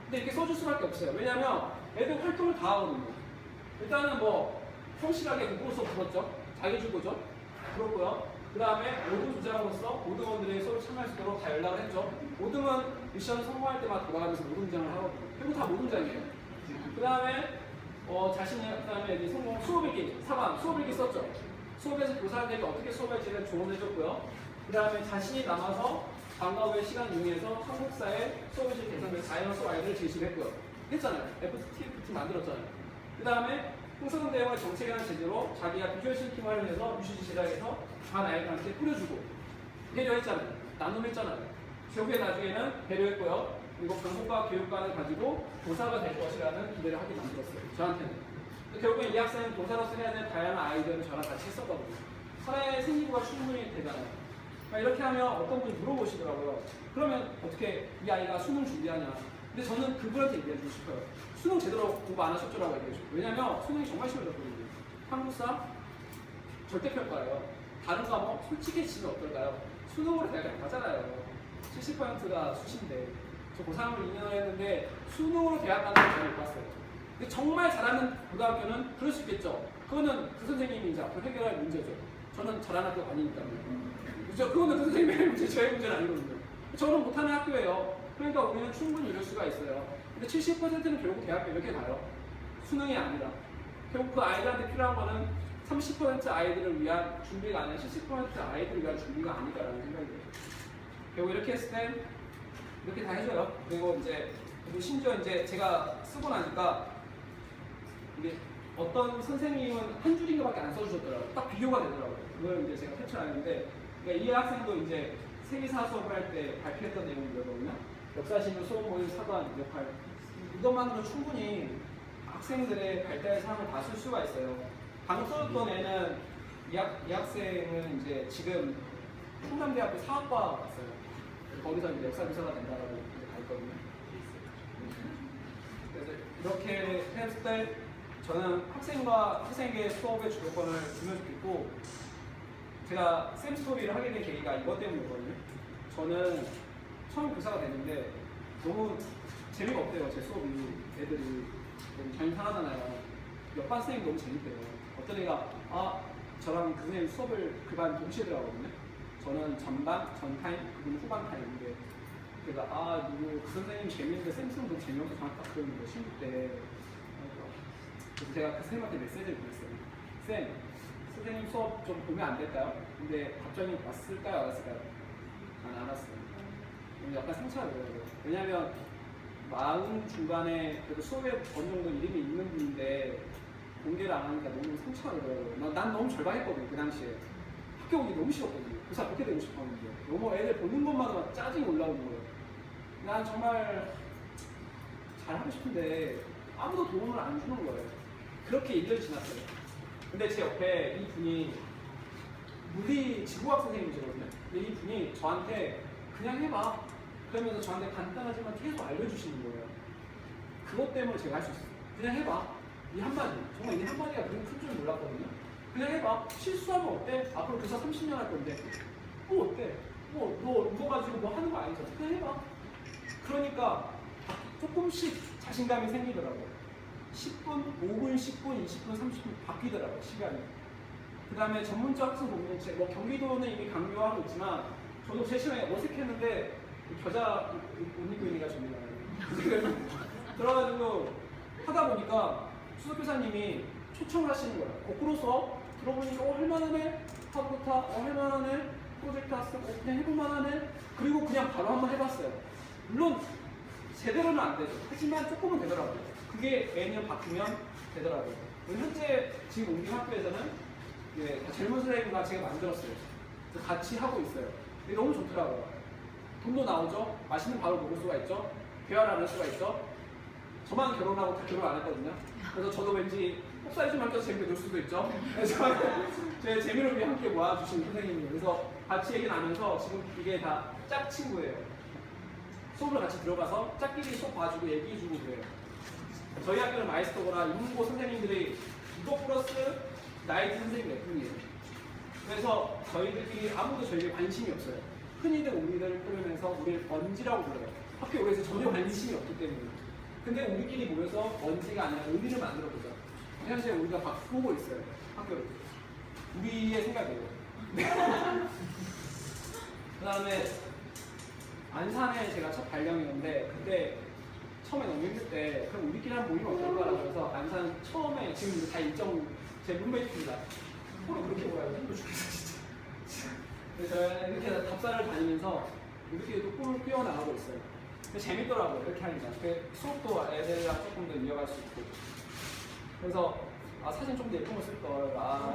근데 이렇게 써줄 수밖에 없어요. 왜냐하면 애들 활동을 다 하거든요. 일단은 뭐 성실하게 국어 수업 들었죠. 자기 주고죠. 그렇고요. 그 다음에 5등 주장으로서 5등원들이 서로 참여할 수 있도록 다 연락을 했죠. 5등은 미션 성공할 때마다 돌아가면서 5등장을 하거든요. 그리고 다 5등장이에요. 그 다음에 자신이 그다음에 여기 성공 수업일기 사관 수업일기 썼죠. 수업에서 교사들에게 어떻게 수업할지를 조언을 해줬고요. 그 다음에 자신이 남아서 방과 후의 시간 중에서 한국사의 수업일지 개선된 다양한 수업 아이디어를 제시했고요. 했잖아요. FTFT 만들었잖아요. 그 다음에 홍석은 대회와 정책이라는 제재로 자기가 비주얼 시스템 활용해서 유시지 제작해서 반 아이들한테 뿌려주고 배려했잖아요. 나눔했잖아요. 결국에 나중에는 배려했고요. 그리고 방송과 교육관을 가지고 교사가 될 것이라는 기대를 하게 만들었어요. 저한테는. 결국엔 이 학생은 교사로서 해야 되는 다양한 아이디어를 저랑 같이 했었거든요. 하나의 생기부가 충분히 되잖아요. 이렇게 하면 어떤 분이 물어보시더라고요. 그러면 어떻게 이 아이가 수능 준비하냐. 근데 저는 그분한테 얘기해주고 싶어요. 수능 제대로 공부 안 하셨죠라고 얘기해주고 싶어요. 왜냐면 수능이 정말 쉬워졌거든요. 한국사 절대평가예요. 다른 과목 솔직히 치면 어떨까요? 수능으로 대학에 안 가잖아요. 70%가 수시인데 저 고3을 2년을 했는데 수능으로 대학 가는 걸 잘 못 봤어요. 근데 정말 잘하는 고등학교는 그럴 수 있겠죠. 그거는 그 선생님이 이제 앞으로 해결할 문제죠. 저는 잘하는 학교가 아니니까요. 그죠? 그거는 그 선생님의 문제, 저의 문제는 아니거든요. 저는 못하는 학교예요. 그러니까 우리는 충분히 이럴 수가 있어요. 근데 70%는 결국 대학교 이렇게 가요. 수능이 아니라. 결국 그 아이들한테 필요한 거는 30% 아이들을 위한 준비가 아니라 70% 아이들을 위한 준비가 아닐까라는 생각이 들어요. 결국 이렇게 했을 때 이렇게 다 해줘요. 그리고 이제 그리고 심지어 이제 제가 쓰고 나니까 이게 어떤 선생님은 한 줄인가밖에 안 써주셨더라고요. 딱 비교가 되더라고요. 그걸 이제 제가 캡처하는데 그러니까 이 학생도 이제 세계사 수업을 할 때 발표했던 내용이거든요. 역사신문 수업 모임 사관 역할 이것만으로 충분히 학생들의 발달 사항을 다 쓸 수가 있어요. 방금 써줬던 애는 이 학생은 이제 지금 충남대학교 사학과 갔어요. 거기서 이제 역사교사가 된다라고 가 있거든요. 그래서 이렇게 했을 때 저는 학생에게 수업의 주도권을 주면 좋겠고 제가 쌤스토리를 하게 된 계기가 이것 때문이거든요. 저는 처음 교사가 됐는데 너무 재미가 없대요. 제 수업이 애들이 너무 잔상하잖아요. 옆반 선생님이 너무 재밌대요. 어떤 애가 저랑 그 선생님 수업을 그 반 동시에 들어가거든요. 저는 전반, 전타임, 그분은 후반 타임인데 그래서 누구 그 선생님 재밌는데 쌤스는 너무 재미없어 저한테 딱 그러는 거예요. 신부 때. 그래서 제가 그 선생님한테 메시지를 보냈어요. 쌤, 선생님 수업 좀 보면 안 될까요? 근데 답장이 왔을까요? 안 왔을까요? 안 왔어요. 약간 상처가 되더라고요. 왜냐면 40 중반에 그래도 수업에 어느 정도 이름이 있는 분인데 공개를 안 하니까 너무 상처가 되더라고요. 난 너무 절박했거든요. 그 당시에. 학교 오기 너무 싫었거든요. 그래서 그렇게 되고 싶었는데 너무 애들 보는 것마다 막 짜증이 올라오는 거예요. 난 정말 잘하고 싶은데 아무도 도움을 안 주는 거예요. 그렇게 1년이 지났어요. 근데 제 옆에 이 분이 물리 지구학 선생님이시거든요. 근데 이 분이 저한테 그냥 해봐. 그러면서 저한테 간단하지만 계속 알려주시는 거예요. 그것 때문에 제가 할 수 있어요. 그냥 해봐. 이 한마디. 정말 이 한마디가 그렇게 클 줄 몰랐거든요. 그냥 해봐. 실수하면 어때? 앞으로 교사 30년 할 건데. 뭐 어때? 너 이거 가지고 뭐 하는 거 아니잖아. 그냥 해봐. 그러니까 조금씩 자신감이 생기더라고요. 10분, 5분, 10분, 20분, 30분 바뀌더라고요. 시간이. 그 다음에 전문적 학습 보면 뭐 경기도는 이미 강요하고 있지만 저도 제 시간에 어색했는데 겨자 옷 입고 있는 게 좋네요. 들어가지고 하다 보니까 수석교사님이 초청을 하시는 거예요. 거꾸로 써. 들어보니까 할만하네. 하부타 할만하네. 프로젝트 학습 그냥 해볼만하네. 그리고 그냥 바로 한번 해봤어요. 물론 제대로는 안 되죠. 하지만 조금은 되더라고요. 그게 매년 바뀌면 되더라고요. 현재 지금 옮긴 학교에서는 다 젊은 선생님과 제가 만들었어요. 그래서 같이 하고 있어요. 이게 너무 좋더라고요. 돈도 나오죠. 맛있는 밥을 먹을 수가 있죠. 대화를 나눌 수가 있죠. 저만 결혼하고 다 결혼 안 했거든요. 그래서 저도 왠지 폭사이 좀 할때 재밌게 놀 수도 있죠. 그래서 제 재미를 위해 함께 모아주신 선생님이에요. 그래서 같이 얘기 나누면서 지금 이게 다 짝 친구예요. 수업을 같이 들어가서 짝끼리 수업 봐주고 얘기해주고 그래요. 저희 학교는 마이스터거나 인문고 선생님들이 이거 플러스 나이트 선생님 몇 분이에요. 그래서 저희들끼리 아무도 저에게 관심이 없어요. 흔히들 우리를 부르면서 우리를 먼지라고 불러요. 학교에 오해서 전혀 관심이 없기 때문에. 근데 우리끼리 모여서 먼지가 아니라 의미를 만들어보자. 현재 우리가 바꾸고 있어요. 학교를. 우리의 생각이에요. 그 다음에 안산에 제가 첫 발령이었는데 그때 처음에 너무 힘들 때 그럼 우리끼리 한번 모이면 어떨까라고 해서 안산 처음에 지금 다 일정 제 룸메이트입니다. 서로 그렇게 모여요. 힘들어 죽겠어 진짜. 그래서 이렇게 답사를 다니면서 우리끼리 또 꿈을 피워나가고 있어요. 재밌더라고요. 이렇게 하니까. 수업도 애들이랑 조금 더 이어갈 수 있고. 그래서 사진 좀 더 예쁜 거 쓸 걸. 나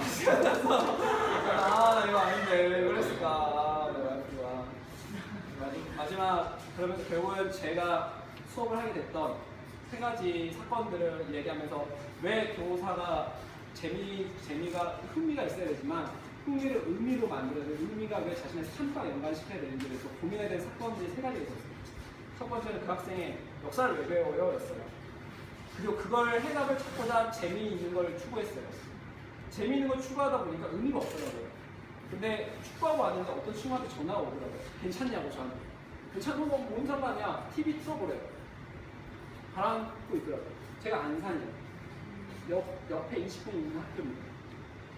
이거 아닌데 왜 그랬을까. 마지막 그러면서 결국은 제가 수업을 하게 됐던 세 가지 사건들을 얘기하면서 왜 교사가 재미가 흥미가 있어야 되지만 흥미를 의미로 만들어야 돼. 의미가 왜 자신의 삶과 연관시켜야 되는지를 또 고민해야 되는 사건들이 세 가지가 있었어요. 첫 번째는 그 학생의 역사를 왜 배워요? 였어요. 그리고 그걸 해답을 찾고자 재미있는 걸 추구했어요. 재미있는 걸 추구하다 보니까 의미가 없더라고요. 근데 축구하고 왔는데 어떤 친구한테 전화가 오더라고요. 괜찮냐고 저한테. 괜찮은 건 뭔 상관이야. TV 틀어보래요. 바람고 있더라고요. 제가 안산이에요. 옆에 20분 있는 학교입니다.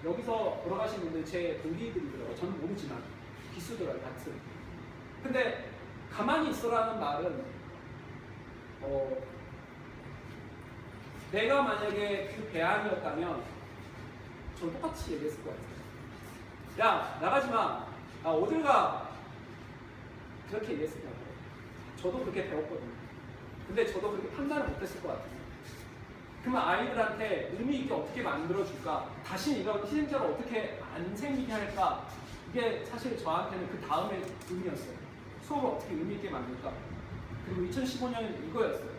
여기서 돌아가신 분들 제 동기들이더라고요. 저는 모르지만 기수더라고요. 같은. 근데 가만히 있어라는 말은 내가 만약에 그 배안이었다면 저는 똑같이 얘기했을 것 같아요. 야 나가지 마. 나 어딜 가. 그렇게 얘기했을 것 같아요. 저도 그렇게 배웠거든요. 근데 저도 그렇게 판단을 못했을 것 같아요. 그러면 아이들한테 의미 있게 어떻게 만들어줄까? 다시 이런 희생자가 어떻게 안 생기게 할까? 이게 사실 저한테는 그 다음의 의미였어요. 수업을 어떻게 의미 있게 만들까? 그리고 2015년은 이거였어요.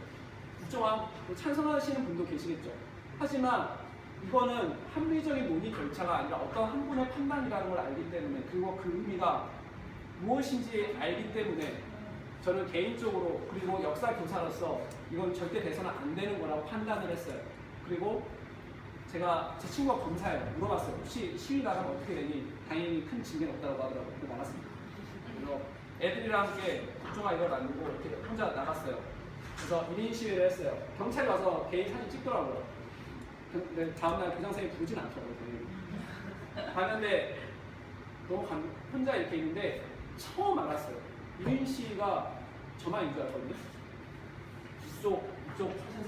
국정화 찬성하시는 분도 계시겠죠. 하지만 이거는 합리적인 논의 절차가 아니라 어떤 한 분의 판단이라는 걸 알기 때문에 그리고 그 의미가 무엇인지 알기 때문에 저는 개인적으로 그리고 역사 교사로서 이건 절대 돼서는 안 되는 거라고 판단을 했어요. 그리고 제가 제 친구가 검사예요. 물어봤어요. 혹시 시위 나가면 어떻게 되니? 당연히 큰 징계는 없다고 하더라고요. 그래서 나갔습니다. 그래서 애들이랑 함께 국정화 이걸 만들고 이렇게 혼자 나갔어요. 그래서 1인 시위를 했어요. 경찰이 와서 개인 사진 찍더라고요. 근데 다음날 교장 선생님이 부르진 않더라고요. 봤는데 너무 혼자 이렇게 있는데 처음 알았어요. 1인 시위가 저만 인줄 알거든요. 이쪽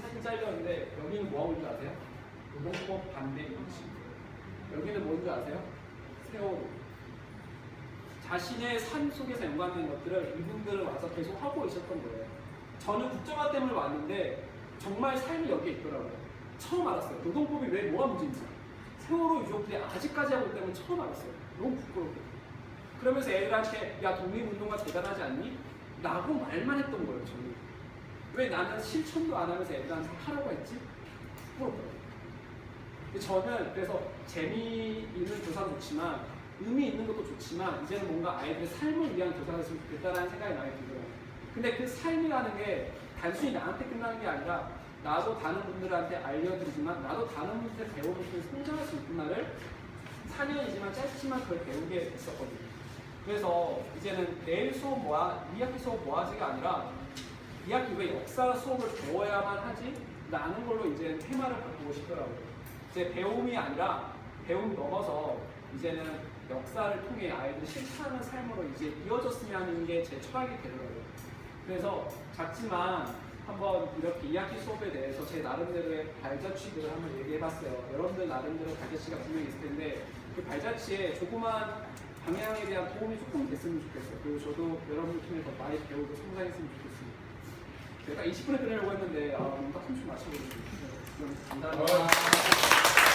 사진 잘렸는데 여기는 뭐 하고 있는 줄 아세요? 노동법 반대 인식. 여기는 뭔 줄 아세요? 세월호. 자신의 삶 속에서 연관된 것들을 이분들은 와서 계속 하고 있었던 거예요. 저는 국정화 때문에 왔는데 정말 삶이 여기에 있더라고요. 처음 알았어요. 노동법이 왜 뭐가 문제인지. 세월호 유족들이 아직까지 하고 있기 때문에 처음 알았어요. 너무 부끄럽고. 그러면서 애들한테 야 독립운동가 대단하지 않니? 라고 말만 했던 거예요. 저는. 왜 나는 실천도 안 하면서 애들한테 하라고 했지? 부끄럽더라고요. 저는 그래서 재미있는 교사도 좋지만 의미 있는 것도 좋지만 이제는 뭔가 아이들의 삶을 위한 교사가 됐으면 좋겠다라는 생각이 많이 들더라고요. 근데 그 삶이라는 게 단순히 나한테 끝나는 게 아니라 나도 다른 분들한테 알려드리지만 나도 다른 분들 배우면서 성장할 수 있구나를 4년이지만 짧지만 그걸 배우게 됐었거든요. 그래서 이제는 내일 수업 2학기 수업 모아지가 아니라 2학기 왜 역사 수업을 배워야만 하지? 라는 걸로 이제 테마를 바꾸고 싶더라고요. 이제 배움이 아니라 배움 넘어서 이제는 역사를 통해 아이들 실천하는 삶으로 이제 이어졌으면 하는 게 제 철학이 되더라고요. 그래서 작지만 한번 이렇게 2학기 수업에 대해서 제 나름대로의 발자취들을 한번 얘기해봤어요. 여러분들 나름대로 발자취가 분명히 있을 텐데 그 발자취에 조그만 방향에 대한 도움이 조금 됐으면 좋겠어요. 그리고 저도 여러분들 통해서 많이 배우고 성장했으면 좋겠습니다. 제가 20분에 끝내려고 했는데 뭔가 30분 맞춰버리고 감사합니다.